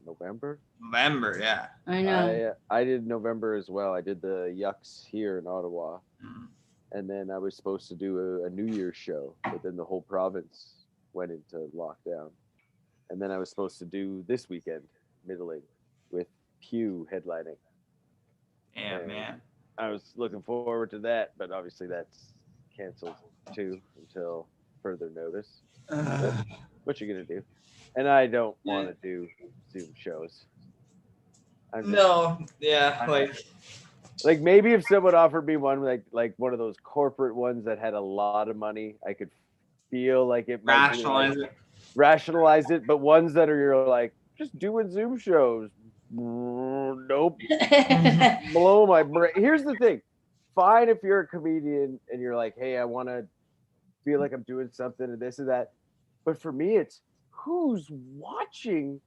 November? November, yeah. I know. I did November as well. I did the Yucks here in Ottawa. Mm. And then I was supposed to do a New Year's show, but then the whole province went into lockdown. And then I was supposed to do this weekend, middling, with Pew headlining. Yeah, And man. I was looking forward to that, but obviously that's canceled too until further notice. What you gonna do? And I don't want to do Zoom shows. I'm just- No, yeah, like maybe if someone offered me one like one of those corporate ones that had a lot of money, I could feel like it might be, like, rationalize it. But ones that are you're like just doing Zoom shows, nope, blow my brain. Here's the thing: fine if you're a comedian and you're like, hey, I want to feel like I'm doing something and this and that. But for me, it's who's watching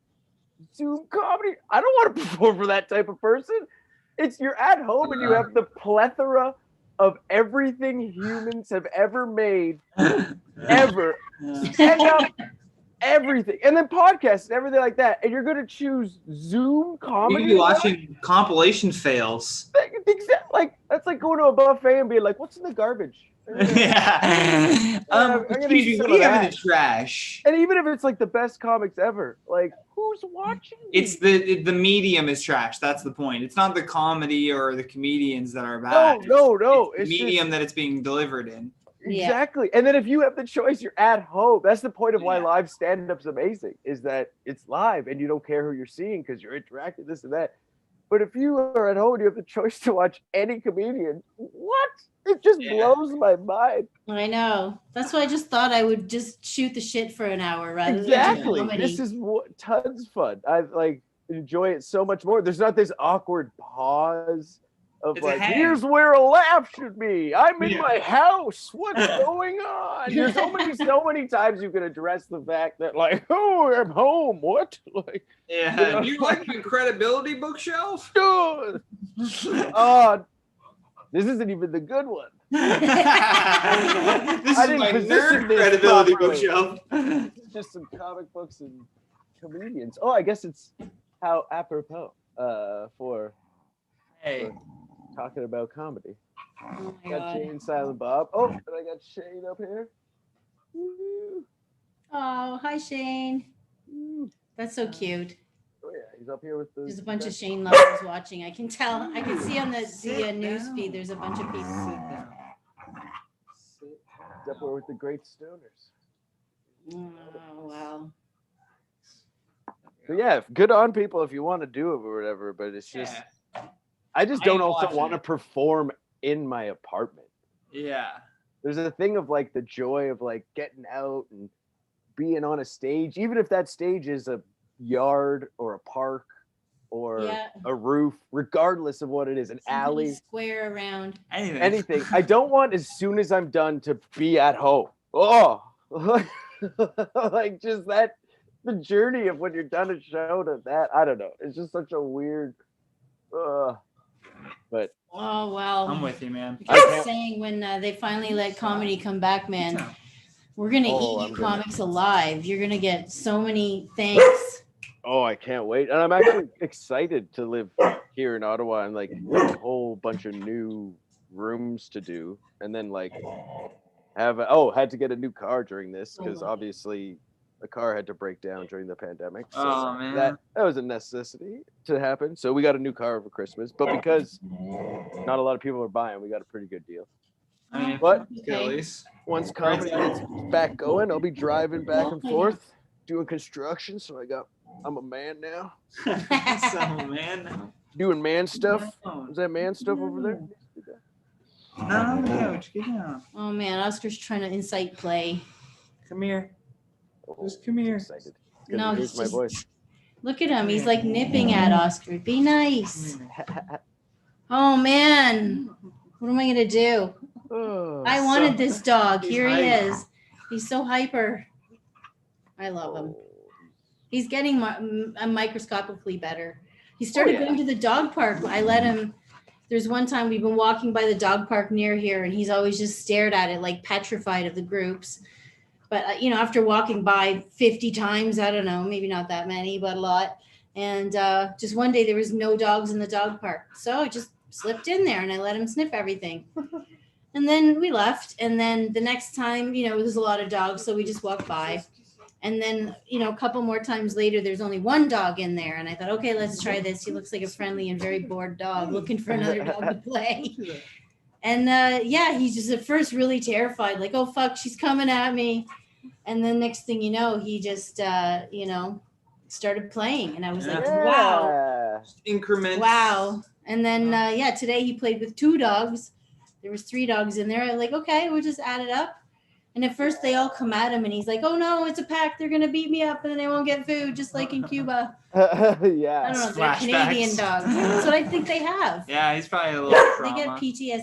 Zoom comedy. I don't want to perform for that type of person. It's you're at home and you have the plethora of everything humans have ever made, ever. everything, and then podcasts and everything like that, and you're gonna choose Zoom You comedy. could be watching compilation fails. Like that's like going to a buffet and being like, "What's in the garbage?" Yeah. I'm gonna Excuse eat me, some what do you of have in that. the trash? And even if it's like the best comics ever, like who's watching? It's the medium is trash. That's the point. It's not the comedy or the comedians that are bad. No. It's the medium that it's being delivered in. Exactly. And then if you have the choice, you're at home. That's the point of why Yeah. live stand-up's amazing, is that it's live and you don't care who you're seeing because you're interacting, this and that. But if you are at home and you have the choice to watch any comedian, what? It just blows my mind. I know. That's why I just thought I would just shoot the shit for an hour rather Exactly. than This is tons fun. I like enjoy it so much more. There's not this awkward pause of It's a like, hang. here's where a laugh should be. I'm in my house. What's going on? There's so many times you can address the fact that like, oh, I'm home. What? Like, Yeah. Do you like my credibility bookshelf? oh, this isn't even the good one. This I is didn't my position nerd this credibility properly. bookshelf. Just some comic books and comedians. Oh, I guess it's how apropos for Hey. talking about comedy. Oh my Got God. Jane, Silent Bob. Oh, and I got Shane up here. Woo. Oh, hi Shane. That's so cute. Oh yeah, he's up here with the. There's a bunch of Shane lovers watching. I can tell. I can see on the news feed. There's a bunch of people. He's up here with the great stoners. Oh wow. But yeah, good on people if you want to do it or whatever. But it's just, I just I don't ain't also watching want to it. perform in my apartment. Yeah. There's a thing of like the joy of like getting out and being on a stage, even if that stage is a yard or a park or a roof, regardless of what it is, an Something alley, square around. anything. I don't want as soon as I'm done to be at home. Oh, like just that, the journey of when you're done a show to that. I don't know. It's just such a weird. But Oh well. I'm with you, man. I kept saying when they finally let comedy come back, man, we're gonna eat you comics alive. You're gonna get so many thanks. Oh, I can't wait. And I'm actually excited to live here in Ottawa and like have a whole bunch of new rooms to do. And then like had to get a new car during this because obviously the car had to break down during the pandemic. So man. that was a necessity to happen. So we got a new car for Christmas. But because not a lot of people are buying, we got a pretty good deal. I mean, But at least. once comedy gets back going, I'll be driving back and forth, doing construction. So I'm a man now. So, man. Doing man stuff. Is that man stuff over there? No, get down. Oh man, Oscar's trying to incite play. Come here. Just come here. Excited. No, here's he's my just voice. look at him. He's like nipping at Oscar. Be nice. Oh man, what am I gonna do? I wanted this dog. Here he is. He's so hyper. I love him. He's getting microscopically better. He started going to the dog park. I let him. There's one time we've been walking by the dog park near here, and he's always just stared at it like petrified of the groups. But after walking by 50 times, I don't know, maybe not that many, but a lot. And just one day there was no dogs in the dog park, so I just slipped in there and I let him sniff everything. And then we left. And then the next time, there's a lot of dogs, so we just walked by. And then, a couple more times later, there's only one dog in there. And I thought, okay, let's try this. He looks like a friendly and very bored dog looking for another dog to play. And he's just at first really terrified, like, oh, fuck, she's coming at me. And then next thing you know, he just, started playing. And I was like, wow. Increments. Wow. And then, today he played with 2 dogs. There was 3 dogs in there. I'm like, okay, we'll just add it up. And at first they all come at him and he's like, oh no, it's a pack. They're going to beat me up and then they won't get food, just like in Cuba. Yeah. I don't know. They're Canadian dogs. That's what I think they have. Yeah, he's probably a little trauma. They get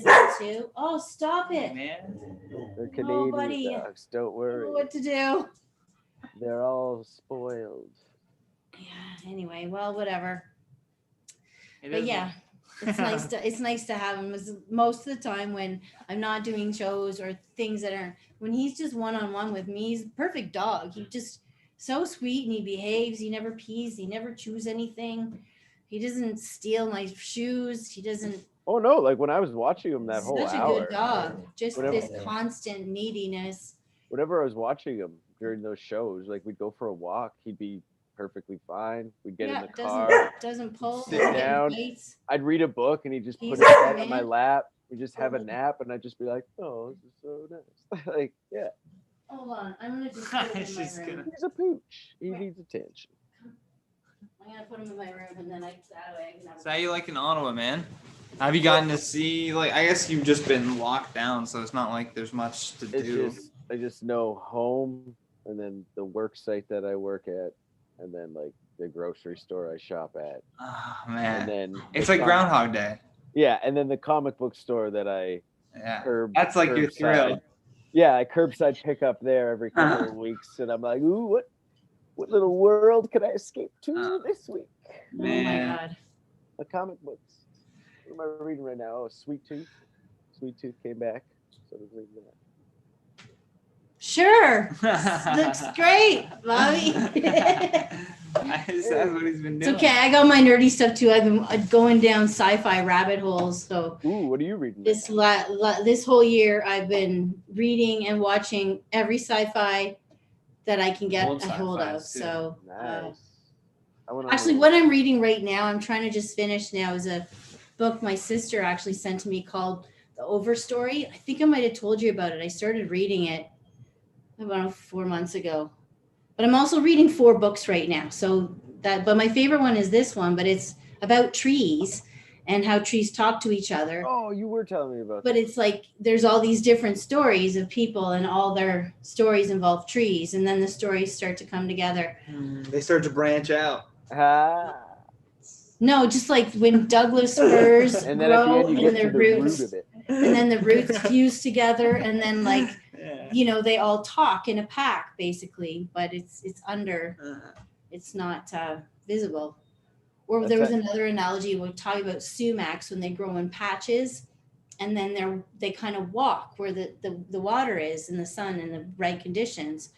PTSD too. Oh, stop it. Man. They're Canadian buddy. dogs. Don't worry. I don't know what to do. They're all spoiled. Yeah, anyway, well, whatever. But Yeah. it's nice to have him. Most of the time when I'm not doing shows or things that aren't, when he's just one-on-one with me, he's a perfect dog. He just so sweet, and he behaves. He never pees. He never chews anything. He doesn't steal my shoes. He doesn't. Oh no! Like when I was watching him that He's whole such a hour, good dog. Just whenever, this constant neediness. whenever I was watching him during those shows, like we'd go for a walk, he'd be perfectly fine. We'd get in the car, doesn't pull. sit doesn't get in down. fights. I'd read a book, and he'd just put He's his a head on my man. lap. We'd just have a nap, and I'd just be like, "Oh, this is so nice." Like, yeah, Hold on, I'm gonna just put him in She's my room. gonna- he's a pooch. He needs attention. I'm gonna put him in my room, and then that way I can have. So how you like in Ottawa, man? Have you gotten to see, like, I guess you've just been locked down, so it's not like there's much to It's do. just I just know home, and then the work site that I work at, and then like the grocery store I shop at, Oh, and man. then It's the like Groundhog Day. Yeah, and then the comic book store that I Yeah. That's like your curbside. thrill. Yeah, I curbside pick up there every couple of weeks, and I'm like, ooh, what little world can I escape to this week? Oh my Man. god. The comic books. What am I reading right now? Oh, Sweet Tooth. Sweet Tooth came back, so I was reading that. Sure. Looks great, Bobby. That's what he's been It's doing. okay. I got my nerdy stuff too. I've been going down sci-fi rabbit holes. So Ooh, what are you reading? this this whole year, I've been reading and watching every sci-fi that I can get Old a hold of. sci-fis, too. So Nice. actually, what I'm reading right now, I'm trying to just finish now, is a book my sister actually sent to me called The Overstory. I think I might have told you about it. I started reading it about 4 months ago. But I'm also reading 4 books right now. But my favorite one is this one, but it's about trees and how trees talk to each other. Oh, you were telling me about But that. it's like there's all these different stories of people, and all their stories involve trees, and then the stories start to come together. They start to branch out. Ah. No, just like when Douglas firs And then at the grow end, you and get their to the root roots, of it. and then the roots fuse together, and then like Yeah. they all talk in a pack basically, but it's under, it's not visible. Or That's there was it. another analogy we talk about sumacs when they grow in patches, and then they kind of walk where the water is in the sun in the right conditions.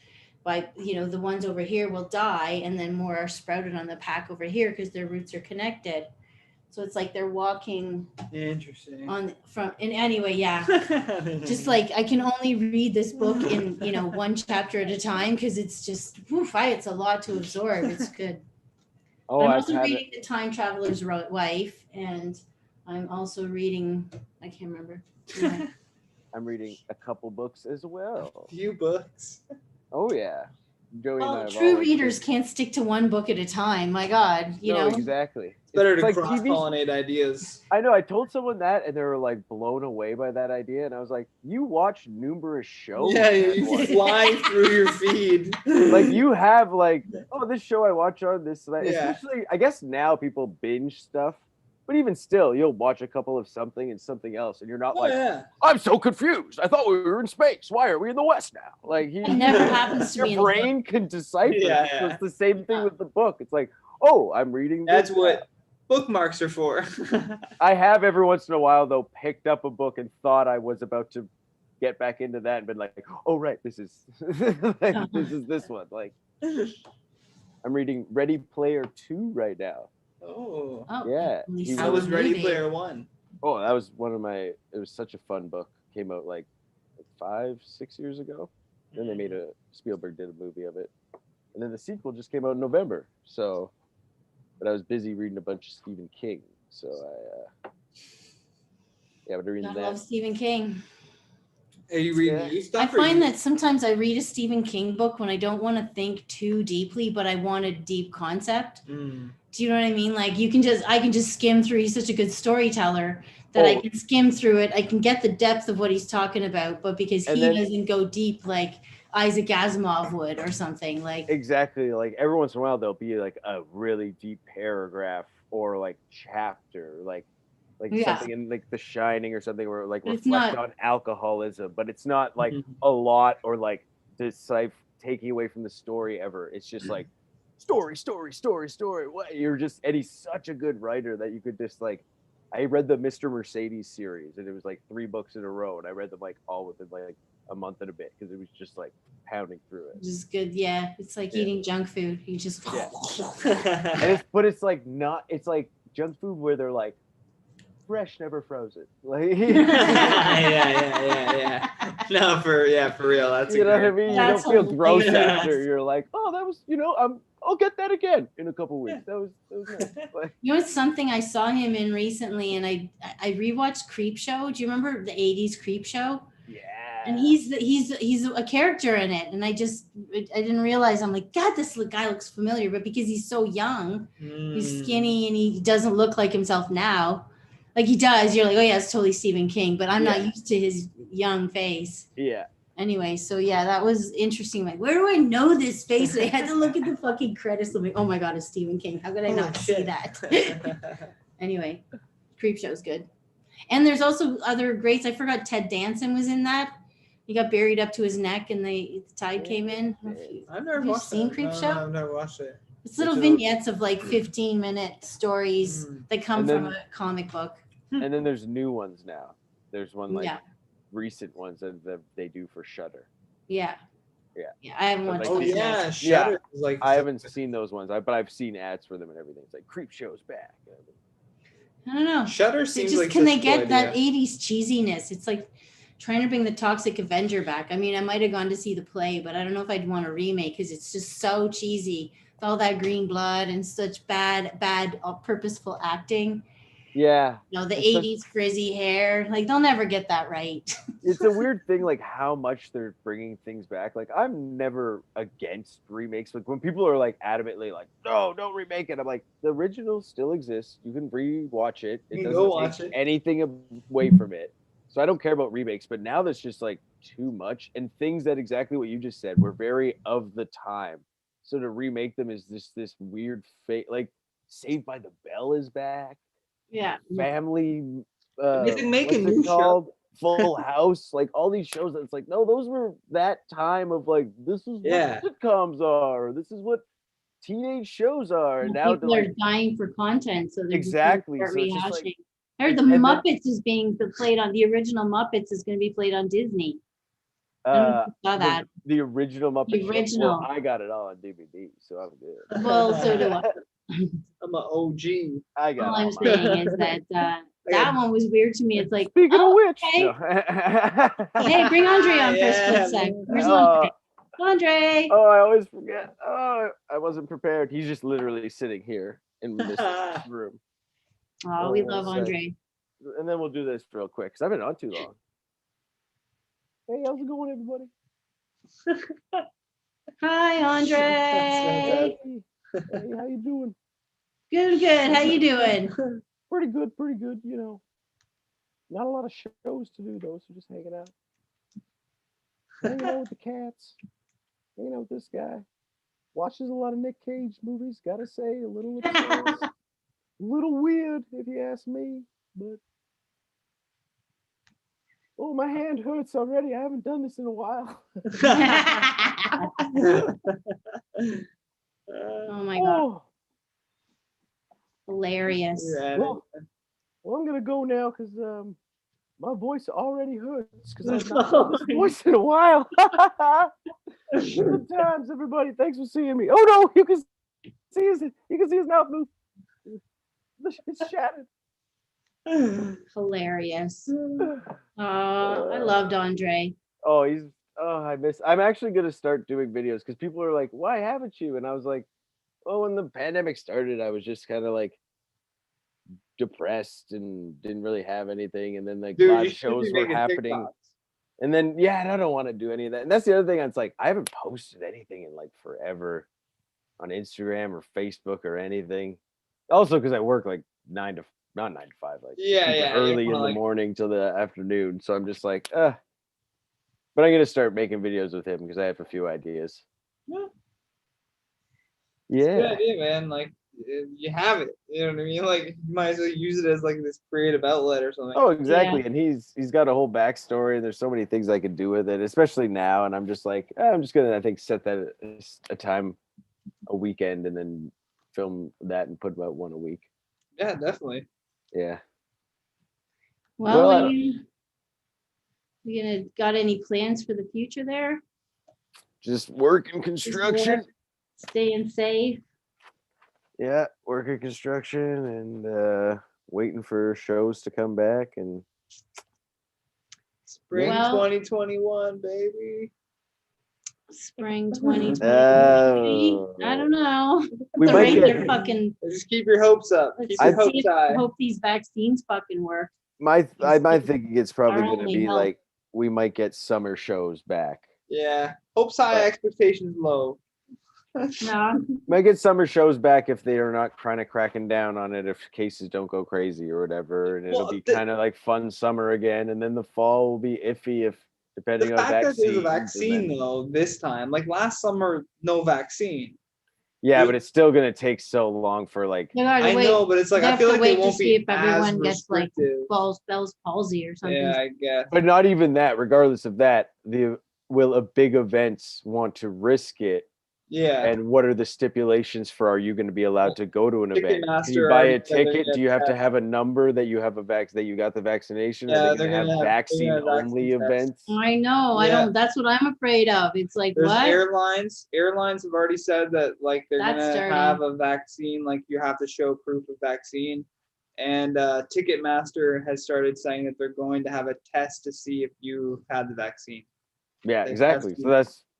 By the ones over here will die, and then more are sprouted on the pack over here because their roots are connected. So it's like they're walking Interesting. anyway, yeah. Just like I can only read this book in one chapter at a time because it's just it's a lot to absorb. It's good. Oh, I'm I've also had reading The Time Traveler's Wife, and I'm also reading, I can't remember. Yeah. I'm reading a couple books as well. Few books. Oh yeah, Joey and I Well, have true always readers been- can't stick to one book at a time. My God, No, exactly. It's better It's to like TV cross-pollinate ideas. I know. I told someone that, and they were like blown away by that idea. And I was like, "You watch numerous shows? Yeah, at you once." fly through your feed. Like you have like, oh, this show I watch on this. That. Yeah. Especially, I guess now people binge stuff, but even still, you'll watch a couple of something and something else, and you're not like, yeah. I'm so confused. I thought we were in space. Why are we in the West now? Like It never happens to your me in the book. brain can decipher. Yeah, it. So yeah. it's the same thing with the book. It's like, oh, I'm reading. That's this what bookmarks are for. I have every once in a while though picked up a book and thought I was about to get back into that and been like, oh right, this is like, this is this one. Like I'm reading Ready Player 2 right now. Oh. Oh, Yeah. at least He How that was Ready movie. Player One? Oh, that was one of my. It was such a fun book. Came out like 5-6 years ago. Then they made Spielberg did a movie of it, and then the sequel just came out in November. So, but I was busy reading a bunch of Stephen King, so I've been reading God, I that. love Stephen King. Are you reading Yeah. new I stuff? or find you- that sometimes I read a Stephen King book when I don't want to think too deeply, but I want a deep concept. Mm. Do you know what I mean? Like I can just skim through. He's such a good storyteller that I Oh. can skim through it. I can get the depth of what he's talking about, but because And he then- doesn't go deep like Isaac Asimov would or something like. Exactly. Like every once in a while, there'll be like a really deep paragraph or like chapter, like Yeah. something in like The Shining or something where like But it's reflect not- on alcoholism, but it's not like Mhm. a lot or like taking away from the story ever. It's just like story. What you're just, and he's such a good writer that you could just like. I read the Mr. Mercedes series and it was like 3 books in a row, and I read them like all within like a month and a bit because it was just like pounding through it. Which is good. Yeah, it's like eating junk food. You just And it's like not. It's like junk food where they're like fresh, never frozen. Like yeah. No, for real. That's you know what I mean. You don't That's feel gross hilarious. after. You're like, oh, that was I'll get that again in a couple weeks. That was nice. Like, You know, it's something I saw him in recently, and I rewatched Creep Show. Do you remember the '80s Creep Show? yeah. And he's a character in it, and I didn't realize. I'm like, God, this guy looks familiar, but because he's so young, he's skinny, and he doesn't look like himself now. Like he does, you're like, oh yeah, it's totally Stephen King, but I'm not used to his young face. Yeah. Anyway, so yeah, that was interesting. Like, where do I know this face? And I had to look at the fucking credits. I'm like, oh my God, it's Stephen King. How could I not see that? Anyway, Creep Show's good. And there's also other greats. I forgot Ted Danson was in that. He got buried up to his neck and the tide came in. I've never Have you watched seen that. Creep No, Show? I've never watched it. It's little vignettes of like 15-minute stories that come And from then- a comic book. And then there's new ones now. There's one like Yeah. recent ones that they do for Shudder. Yeah. Yeah. I haven't watched Oh those yet. yeah, Shudder is like. I haven't seen those ones, but I've seen ads for them and everything. It's like Creep Show's back. I don't know. Shudder They seems just like. can they such a get good that idea. 80s cheesiness? It's like trying to bring the Toxic Avenger back. I mean, I might have gone to see the play, but I don't know if I'd want a remake because it's just so cheesy. With all that green blood and such bad, purposeful acting. Yeah. You know, the It's 80s frizzy hair. Like, they'll never get that right. It's a weird thing, like how much they're bringing things back. Like I'm never against remakes. Like when people are like adamantly like, no, don't remake it. I'm like, the original still exists. You can re-watch it. It You can doesn't go watch take it. anything away from it. So I don't care about remakes. But now that's just like too much, and things that exactly what you just said were very of the time. So to remake them is this weird fate. Like Saved by the Bell is back. Yeah. Family. They can make what's a it new show. called? Full House, like all these shows. That's like, no, those were that time of like, this is Yeah. what sitcoms are. This is what teenage shows are. And now People they're are like, dying for content, so they're Exactly, just so gonna it's start just rehashing. like- I heard the and then- Muppets is being played on the original Muppets is going to be played on Disney. I don't know if you saw that. the original Muppet The Show. original. Well, I got it all on DVD, so I'm good. Well, so do I. I'm an OG. I got All all I'm mine. saying is that that one was weird to me. It's like, Speaking oh, of which, okay. no. Hey, bring Andre on for a Yeah. split sec. Where's Andre? Andre. Oh, I always forget. Oh, I wasn't prepared. He's just literally sitting here in this room. Oh, we oh, love sorry. Andre. And then we'll do this real quick because I've been on too long. Hey, how's it going, everybody? Hi, Andre. Hey, how you doing? Good, good. How you doing? Pretty good. You know, not a lot of shows to do though, so just hanging out with the cats, hanging out with this guy. Watches a lot of Nick Cage movies. Gotta say, a little obsessed. A little weird, if you ask me. But oh, my hand hurts already. I haven't done this in a while. Oh my God. Oh, Hilarious. well, I'm gonna go now because my voice already hurts because I've not done this voice in a while. Good times, everybody. Thanks for seeing me. Oh no, you can see his mouth move. It's shattered. Hilarious. I loved Andre. I'm actually gonna start doing videos because people are like, why haven't you? And I was like, oh, when the pandemic started, I was just kind of like depressed and didn't really have anything. And then like Dude, you live should shows be were making happening. TikToks. And then and I don't want to do any of that. And that's the other thing. It's like I haven't posted anything in like forever on Instagram or Facebook or anything. Also because I work like not 9 to 5, like Yeah, super yeah, early in the like- morning till the afternoon. So I'm just like, But I'm gonna start making videos with him because I have a few ideas. Yeah. Yeah. Good idea, man. Like you have it. You know what I mean? Like you might as well use it as like this creative outlet or something. Oh, exactly. And he's got a whole backstory. There's so many things I could do with it, especially now. And I'm just like, I'm just gonna, I think, set that a time, a weekend, and then film that and put about one a week. Yeah, definitely. Yeah. Well, Well, You got any plans for the future there? Just working construction. Staying safe. Yeah, working construction and waiting for shows to come back and Spring Well- 2021, baby. Spring 2020. Oh. I don't know. we The might rate get they're fucking. Just keep your hopes up. Let's Keep just your see hopes if- high. hope these vaccines fucking work. my It's thinking it's probably our going to only be help. like we might get summer shows back. Yeah. Hopes high, But- expectations low. No. Might get summer shows back if they are not kind of cracking down on it, if cases don't go crazy or whatever, and it'll Well, be the- kind of like fun summer again, and then the fall will be iffy if depending The on fact that vaccines. there's a and vaccine then- though this time, like last summer, no vaccine. yeah, you- but it's still gonna take so long for like. You gotta I wait. know, but it's like they I have feel to like wait it to won't see be if everyone as gets like restrictive. Bell's palsy or something. Yeah, I guess. But not even that. Regardless of that, will a big events want to risk it? Yeah. And what are the stipulations for are you going to be allowed to go to an event? Can Ticketmaster you buy already a said they're ticket? gonna Do you have to test. have a number that you have that you got the vaccination? Yeah, Are they they're going to gonna have have- they're vaccine gonna have only vaccine tests. events? I know. I Yeah. don't. That's what I'm afraid of. It's like There's what? airlines have already said that like they're That's gonna dirty. have a vaccine, like you have to show proof of vaccine. And Ticketmaster has started saying that they're going to have a test to see if you had the vaccine. Yeah, They exactly. test So you.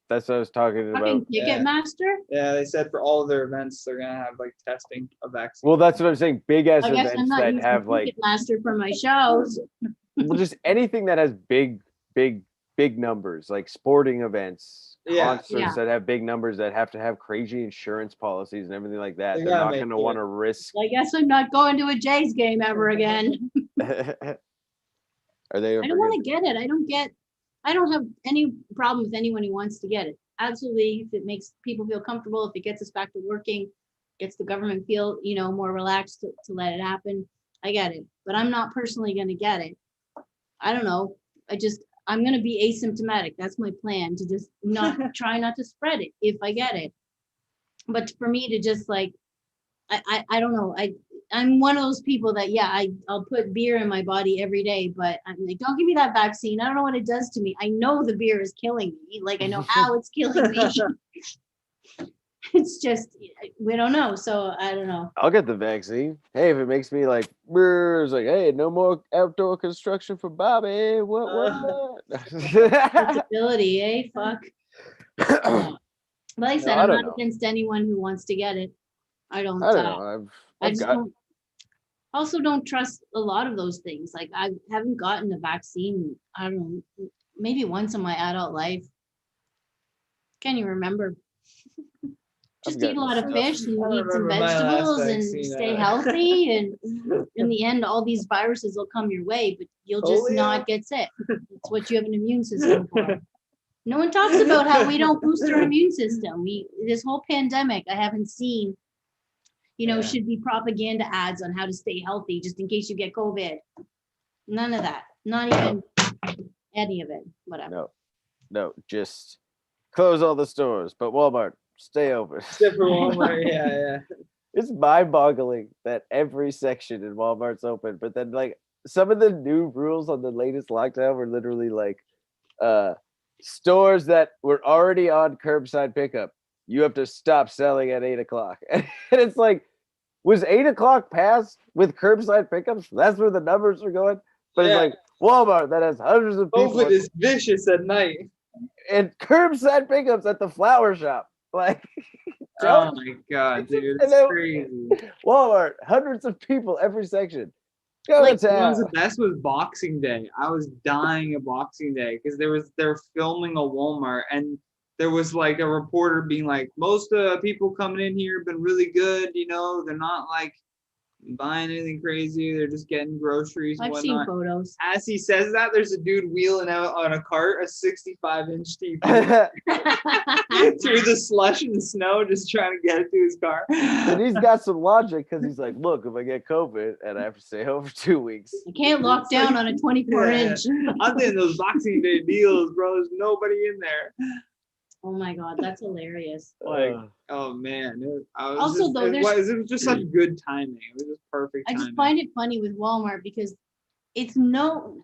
that's what I was talking Fucking about. Yeah. Ticketmaster. Yeah, they said for all of their events they're gonna have like testing of vaccine. Well, that's what I'm saying. Big ass I guess I'm events not that using have like Ticketmaster for my shows. well, just anything that has big numbers, like sporting events, Yeah. concerts Yeah. that have big numbers that have to have crazy insurance policies and everything like that. They They're gotta not make going to it. want to risk. I guess I'm not going to a Jays game ever again. Are they? I don't want to get it. I don't have any problem with anyone who wants to get it. Absolutely. If it makes people feel comfortable, if it gets us back to working, gets the government feel, more relaxed to let it happen, I get it. But I'm not personally going to get it. I don't know. I'm going to be asymptomatic. That's my plan, to just try not to spread it if I get it. But for me to just like, I don't know. I'm one of those people that, I'll put beer in my body every day, but I'm like, don't give me that vaccine. I don't know what it does to me. I know the beer is killing me. Like, I know how it's killing me. It's just, we don't know. So I don't know. I'll get the vaccine. Hey, if it makes me like, it's like, hey, no more outdoor construction for Bobby. What? Disability, eh? Fuck. Like I said, I I'm don't not know. against anyone who wants to get it. I don't know. I I've just got. don't, also don't trust a lot of those things. Like I haven't gotten a vaccine, I don't know, maybe once in my adult life. Can't you remember? Just eat a gotten lot of stuff. fish and I eat some remember my last vegetables and vaccine, stay healthy. And in the end, all these viruses will come your way, but you'll just Polio. not get sick. It's what you have an immune system for. No one talks about how we don't boost our immune system. This whole pandemic, I haven't seen, Yeah. should be propaganda ads on how to stay healthy just in case you get COVID. None of that. Not even any of it. Whatever. No, just close all the stores, but Walmart stay open. Except for Walmart, yeah. It's mind-boggling that every section in Walmart's open, but then like some of the new rules on the latest lockdown were literally like stores that were already on curbside pickup, you have to stop selling at 8:00. And it's like, was 8:00 passed with curbside pickups? That's where the numbers are going. But Yeah. it's like Walmart that has hundreds of people COVID is vicious at night. and curbside pickups at the flower shop. Like Oh my god, dude, And it's then- crazy. Walmart, hundreds of people every section. Go Like, to What was town. the best was Boxing Day. I was dying of Boxing Day because they're filming a Walmart and there was like a reporter being like, most people coming in here have been really good, they're not like buying anything crazy, they're just getting groceries and I've seen whatnot. photos. As he says that, there's a dude wheeling out on a cart, a 65-inch TV through the slush and the snow, just trying to get it to his car. And he's got some logic because he's like, look, if I get COVID and I have to stay home for 2 weeks, You can't lock down on a 24 Yeah. inch. I'm in those Boxing Day deals, bro. There's nobody in there. Oh my God, that's hilarious. Like, oh man. Also, though, it was just such good timing. It was just perfect I timing. just find it funny with Walmart because it's known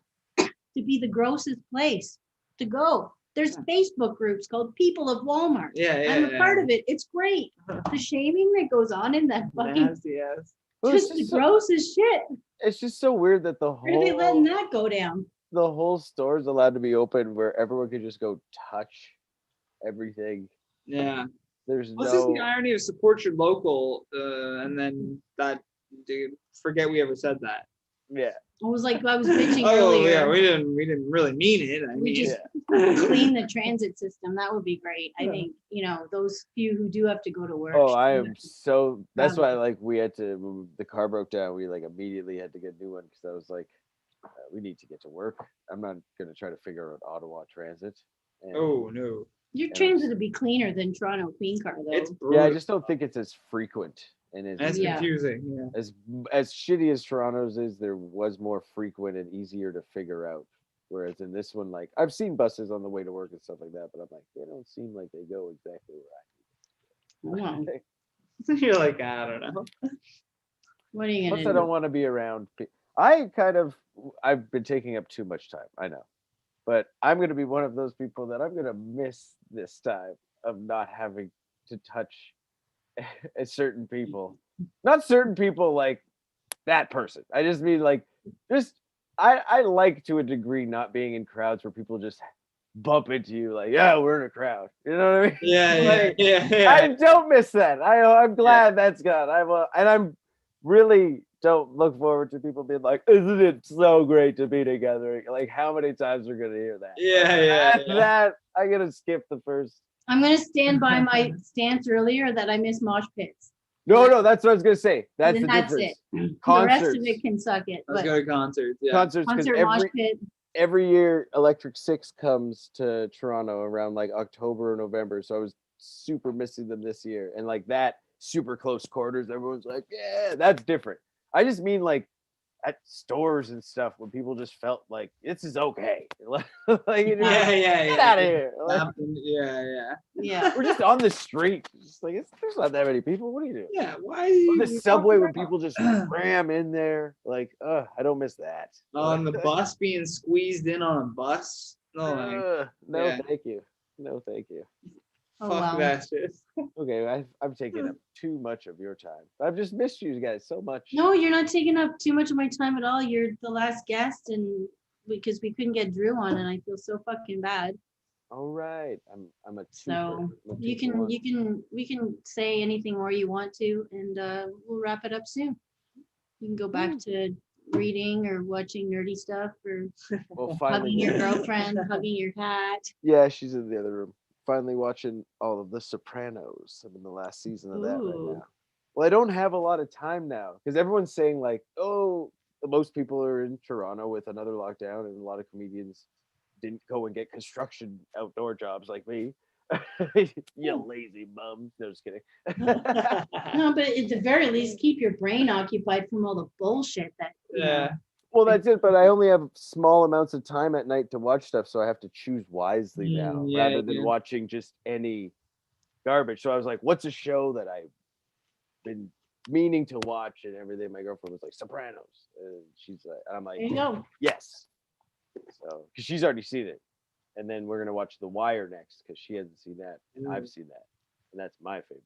to be the grossest place to go. There's Facebook groups called People of Walmart. I'm a part of it. It's great. The shaming that goes on in that fucking Yes. Well, just the grossest shit. it's just so weird that Where are they letting that go down? the whole store's allowed to be open where everyone can just go touch everything. Yeah. There's What's just no. the irony of support your local, and then that, dude, forget we ever said that. Yeah. I was bitching Oh earlier. yeah, we didn't really mean it. I We mean, just clean the transit system. That would be great. I think, those few who do have to go to work. Oh, I am so. That's Travel. why we had to move. The car broke down. We immediately had to get a new one because I was we need to get to work. I'm not gonna try to figure out Ottawa transit. And, oh no, Your transit would be cleaner than Toronto Queen Car, though. it's yeah, brutal. I just don't think it's as frequent and That's Yeah. confusing. Yeah. as shitty as Toronto's is. There was more frequent and easier to figure out. Whereas in this one, I've seen buses on the way to work and stuff like that, but I'm they don't seem like they go exactly where I Wow. need. You're like, I don't know. What are you Plus, gonna I do? don't want to be around. I've been taking up too much time. I know, but I'm going to be one of those people that I'm going to miss this time of not having to touch certain people. Not certain people like that person. I just mean I like to a degree not being in crowds where people just bump into you yeah, we're in a crowd. You know what I mean? Yeah. I don't miss that. I'm glad that's gone. I'm really don't look forward to people being like, "Isn't it so great to be together?" How many times we're gonna hear that? Yeah. That I'm gonna skip the first. I'm gonna stand by my stance earlier that I miss mosh pits. No, that's what I was gonna say. That's Then the that's difference. The Concerts, rest of it can suck it. Let's But go to concerts. Yeah. concerts, because concert mosh pit. every year Electric Six comes to Toronto around October or November, so I was super missing them this year, and that super close quarters, everyone's like, yeah, that's different. I just mean at stores and stuff when people just felt like this is okay. Yeah. Get out of here. Yeah. Yeah. We're just on the street. Just there's not that many people. What are you doing? Yeah. Why? On the subway when people just cram in there. I don't miss that. On the bus being squeezed in on a bus. No, No, yeah. thank you. No, thank you. Oh, fuck wow. that shit. Okay, I've taken up too much of your time. I've just missed you guys so much. No, you're not taking up too much of my time at all. You're the last guest, and because we couldn't get Drew on, and I feel so fucking bad. All right, I'm a So twofer. I'm a we can say anything more you want to, and we'll wrap it up soon. You can go back to reading or watching nerdy stuff or Well, hugging finally, your girlfriend, hugging your cat. yeah, she's in the other room. Finally watching all of The Sopranos. I'm in the last season of that right Ooh. now. Well, I don't have a lot of time now because everyone's saying oh, most people are in Toronto with another lockdown, and a lot of comedians didn't go and get construction outdoor jobs like me. You lazy bum. No, just kidding. No, but at the very least, keep your brain occupied from all the bullshit that. Yeah. Well, that's it. But I only have small amounts of time at night to watch stuff, so I have to choose wisely now, Yeah, rather than watching just any garbage. So I was like, "What's a show that I've been meaning to watch?" And everything. My girlfriend was like, "Sopranos," and she's like, and I'm like, There you go. "Yes." So, because she's already seen it, and then we're gonna watch The Wire next because she hasn't seen that, and I've seen that, and that's my favorite.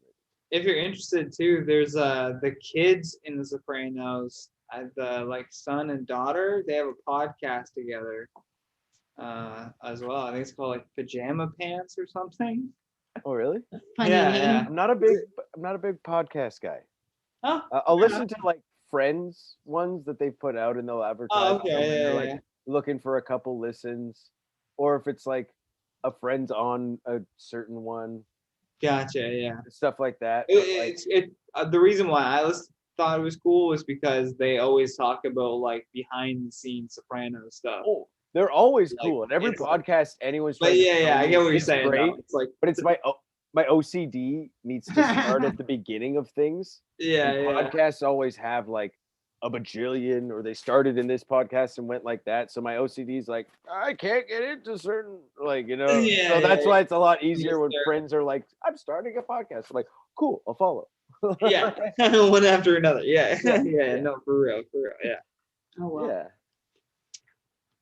If you're interested too, there's the kids in The Sopranos, the son and daughter. They have a podcast together, as well. I think it's called Pajama Pants or something. Oh, really? Funny Yeah, name. yeah. I'm not a big podcast guy. Oh, I'll listen to Friends ones that they put out and they'll advertise. Oh, okay, them, and they're, yeah. looking for a couple listens, or if it's a friend's on a certain one, Gotcha. Yeah. stuff like that. But, The reason why I thought it was cool was because they always talk about behind the scenes Soprano stuff. oh, they're always cool. And every it's- podcast anyone's But trying to yeah, tell I me get what you're it's saying. great, Though. It's but it's my OCD needs to start at the beginning of things. yeah, And podcasts always have a bajillion, or they started in this podcast and went like that. So my OCD is I can't get into certain Yeah, so that's why it's a lot easier Yes, when sir. friends are like, I'm starting a podcast. I'm like, cool, I'll follow. yeah, one after another. Yeah. Yeah. Yeah. No, for real. Yeah. Oh well. Yeah.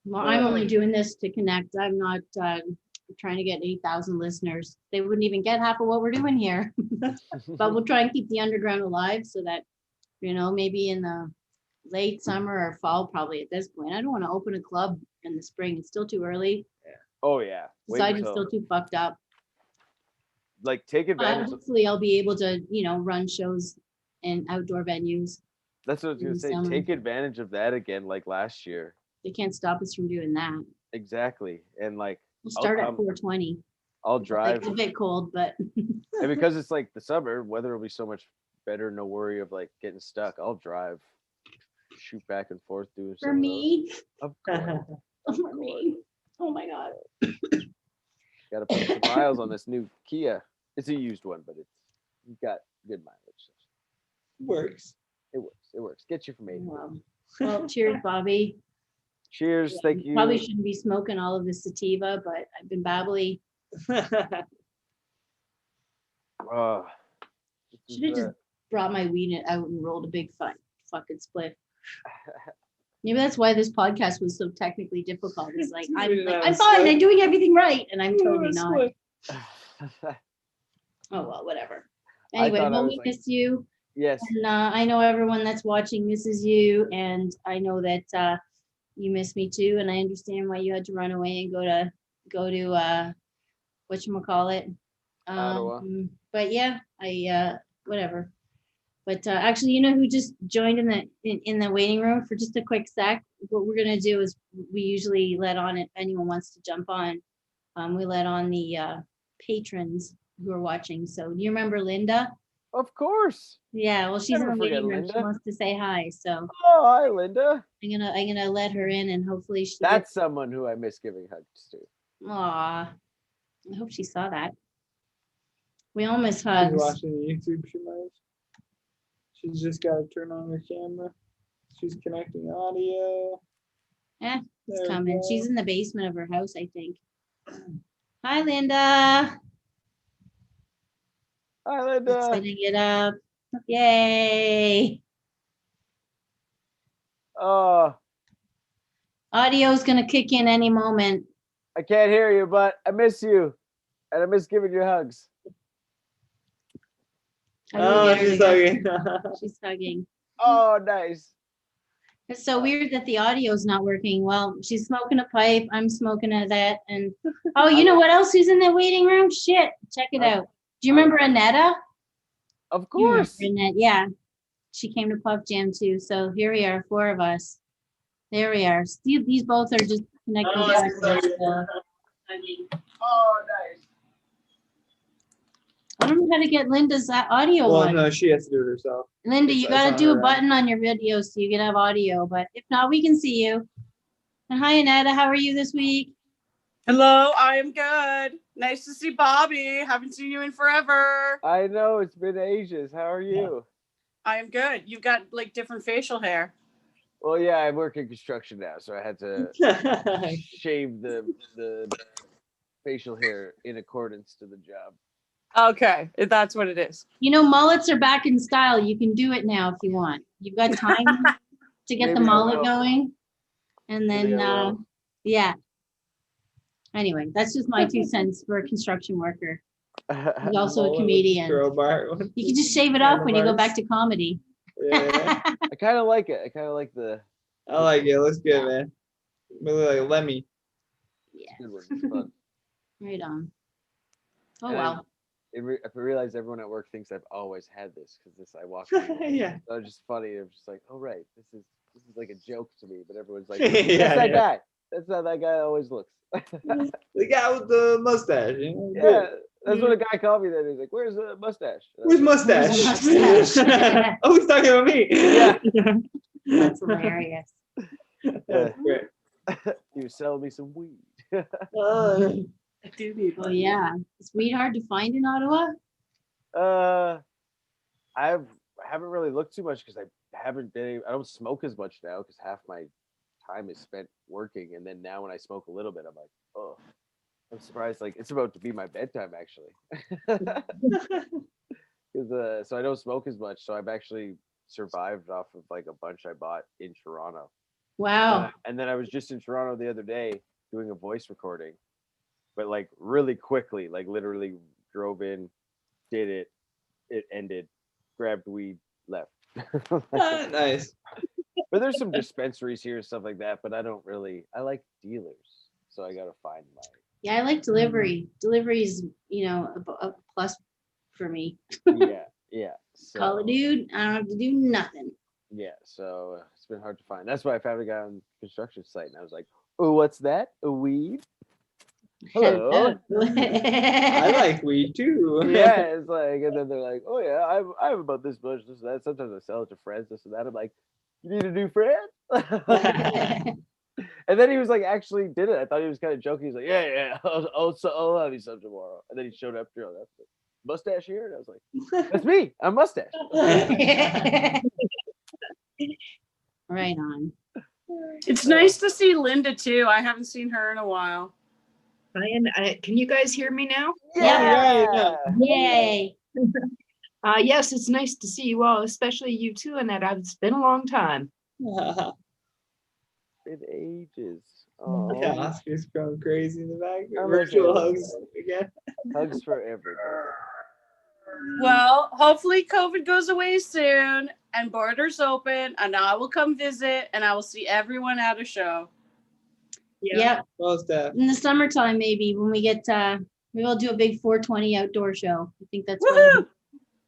Well, I'm only doing this to connect. I'm not trying to get 8,000 listeners. They wouldn't even get half of what we're doing here. But we'll try and keep the underground alive so that, maybe in the late summer or fall, probably at this point. I don't want to open a club in the spring. It's still too early. Oh yeah. Society's still too fucked up. Like take But advantage. hopefully I'll be able to, run shows in outdoor venues. That's what I was gonna say. summer. Take advantage of that again, like last year. They can't stop us from doing that. Exactly. And like We'll start at 4:20. I'll Like, drive. it's a bit cold, but And because it's like the summer, weather will be so much better. No worry of like getting stuck. I'll drive, shoot back and forth, doing for some me, of those. Of course. for me. Oh my God. Got to put some miles on this new Kia. It's a used one, but it's got good mileage. Works. It works. It works. Gets you from A to B. Well, cheers, Bobby. Cheers. Thank you. Probably shouldn't be smoking all of this sativa, but I've been babbly. Should have just brought my weed out and rolled a big fucking spliff. Maybe that's why this podcast was so technically difficult. It's like I'm fine, I'm doing everything right, and I'm totally not. Oh well, whatever. Anyway, well, we miss you. Yes. And I know everyone that's watching misses you, and I know that you miss me too, and I understand why you had to run away and go to whatchamacallit. Ottawa. But yeah, I whatever. But actually, who just joined in the waiting room for just a quick sec? What we're gonna do is we usually let on, if anyone wants to jump on, we let on the patrons who are watching. So do you remember Linda? Of course. Yeah, well, she's in Never the forget waiting room. She Linda. wants to say hi. So Oh, hi, Linda. I'm gonna let her in, and hopefully she. That's someone who I miss giving hugs to. Aw, I hope she saw that. We all miss hugs. She's watching the YouTube. She might. She's just got to turn on her camera. She's connecting audio. Yeah, it's There we coming. go. She's in the basement of her house, I think. Hi, Linda. Hi, Linda. Setting it up. Yay. Oh, Audio's gonna kick in any moment. I can't hear you, but I miss you. And I miss giving you hugs. Oh, she's hugging. She's hugging. Oh, nice. It's so weird that the audio's not working. Well, she's smoking a pipe. I'm smoking a that. And oh, you know what else who's in the waiting room? Shit. Check it out. Do you remember Annetta? Of You remember course. Annette? Yeah. She came to Puff Jam too. So here we are, 4 of us. There we are. See, these both are just connected. Oh, back sorry. to the- Oh, nice. I don't know how to get Linda's audio Well, on. no, she has to do it herself. Linda, you it's got to on do her a end. button on your video so you can have audio. But if not, we can see you. And hi, Annetta. How are you this week? Hello, I am good. Nice to see Bobby. Haven't seen you in forever. I know, it's been ages. How are you? I am good. You've got like different facial hair. Well, yeah, I work in construction now, so I had to shave the facial hair in accordance to the job. Okay, that's what it is. Mullets are back in style. You can do it now if you want. You've got time to get the Maybe I mullet will. going. And Maybe I then, will. yeah. Anyway, that's just my 2 cents for a construction worker. He's also a comedian. Crowbar. You can just shave it off when you go back to comedy. Yeah, I kind of like it. I kind of like the I like it. Looks good, man. We look like Lemmy. Yeah, good one. It's fun. right on. Oh, And well. I realized everyone at work thinks I've always had this because I walked in. Yeah. So it's just funny. It's just like, oh right, this is like a joke to me, but everyone's like, Yeah, that's that yeah. guy. That's how that guy always looks. The guy with the mustache. Yeah, that's what a guy called me. Then he's like, "Where's the mustache?" And I Where's was like, mustache? Where's mustache? Oh, he's talking about me. Yeah. That's hilarious. That's great. You sell me some weed. I do need Oh, yeah. Is weed hard to find in Ottawa? I haven't really looked too much because I don't smoke as much now because half my time is spent working, and then now when I smoke a little bit, I'm like, oh, I'm surprised. Like it's about to be my bedtime actually. Because so I don't smoke as much, so I've actually survived off of like a bunch I bought in Toronto. Wow. And then I was just in Toronto the other day doing a voice recording, but like really quickly, like literally drove in, did it, it ended, grabbed weed, left. Nice. But there's some dispensaries here and stuff like that, but I like dealers. So I got to find my. Yeah, I like delivery. Delivery is, a plus for me. Yeah. So, Call a dude, I don't have to do nothing. Yeah, so it's been hard to find. That's why I found a guy on the construction site, and I was like, "Oh, what's that? A weed? Hello." I like weed too. Yeah, it's like, and then they're like, "Oh yeah, I have about this much, this and that." Sometimes I sell it to friends, this and that. I'm like, "You need a new friend?" And then he was like, actually did it. I thought he was kind of joking. He's like, "Yeah, I'll have you some tomorrow." And then he showed up, that's the mustache here, and I was like, "That's me. I'm mustache." Right on. It's nice to see Linda too. I haven't seen her in a while. Can you guys hear me now? Yeah. Yay. Yes, it's nice to see you all, especially you two, Annette. It's been a long time. In ages. Yeah, Oscar's going crazy in the back. Oh, Virtual okay. hugs again. Hugs for everybody. Well, hopefully COVID goes away soon and borders open, and I will come visit and I will see everyone at a show. Yep. Well, Steph. In the summertime, maybe when we get, maybe we'll do a big 420 outdoor show. I think that's Woohoo!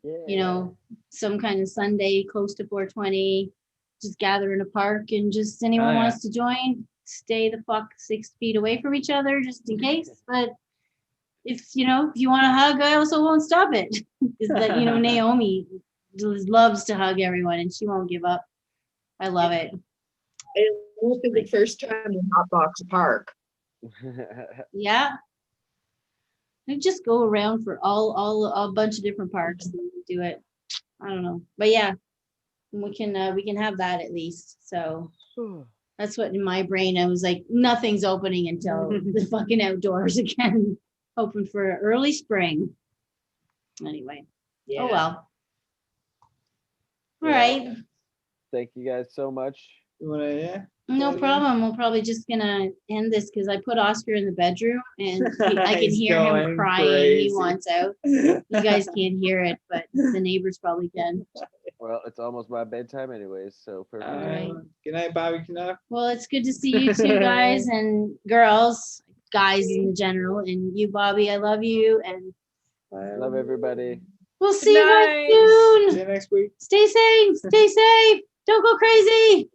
what, some kind of Sunday close to 420. Just gather in a park and just anyone wants to join, stay the fuck 6 feet away from each other just in case. But if you want to hug, I also won't stop it. Is that Naomi loves to hug everyone and she won't give up. I love it. It will be the first time in Hotbox Park. Yeah. We just go around for a bunch of different parks and do it. I don't know, but yeah, we can have that at least. So that's what in my brain I was like, nothing's opening until the fucking outdoors again. Hoping for early spring. Anyway. Yeah. Oh well. All right. Thank you guys so much. You wanna, No problem. We're probably just gonna end this because I put Oscar in the bedroom and I can He's hear him going crying. crazy. He wants out. You guys can't hear it, but the neighbors probably can. Well, it's almost my bedtime anyways, so perfect. Right. Good night, Bobby Knauff. Well, it's good to see you two guys and girls, guys in general, and you, Bobby. I love you, and Love everybody. we'll see you night. guys soon. See you next week. Stay safe. Stay safe. Don't go crazy.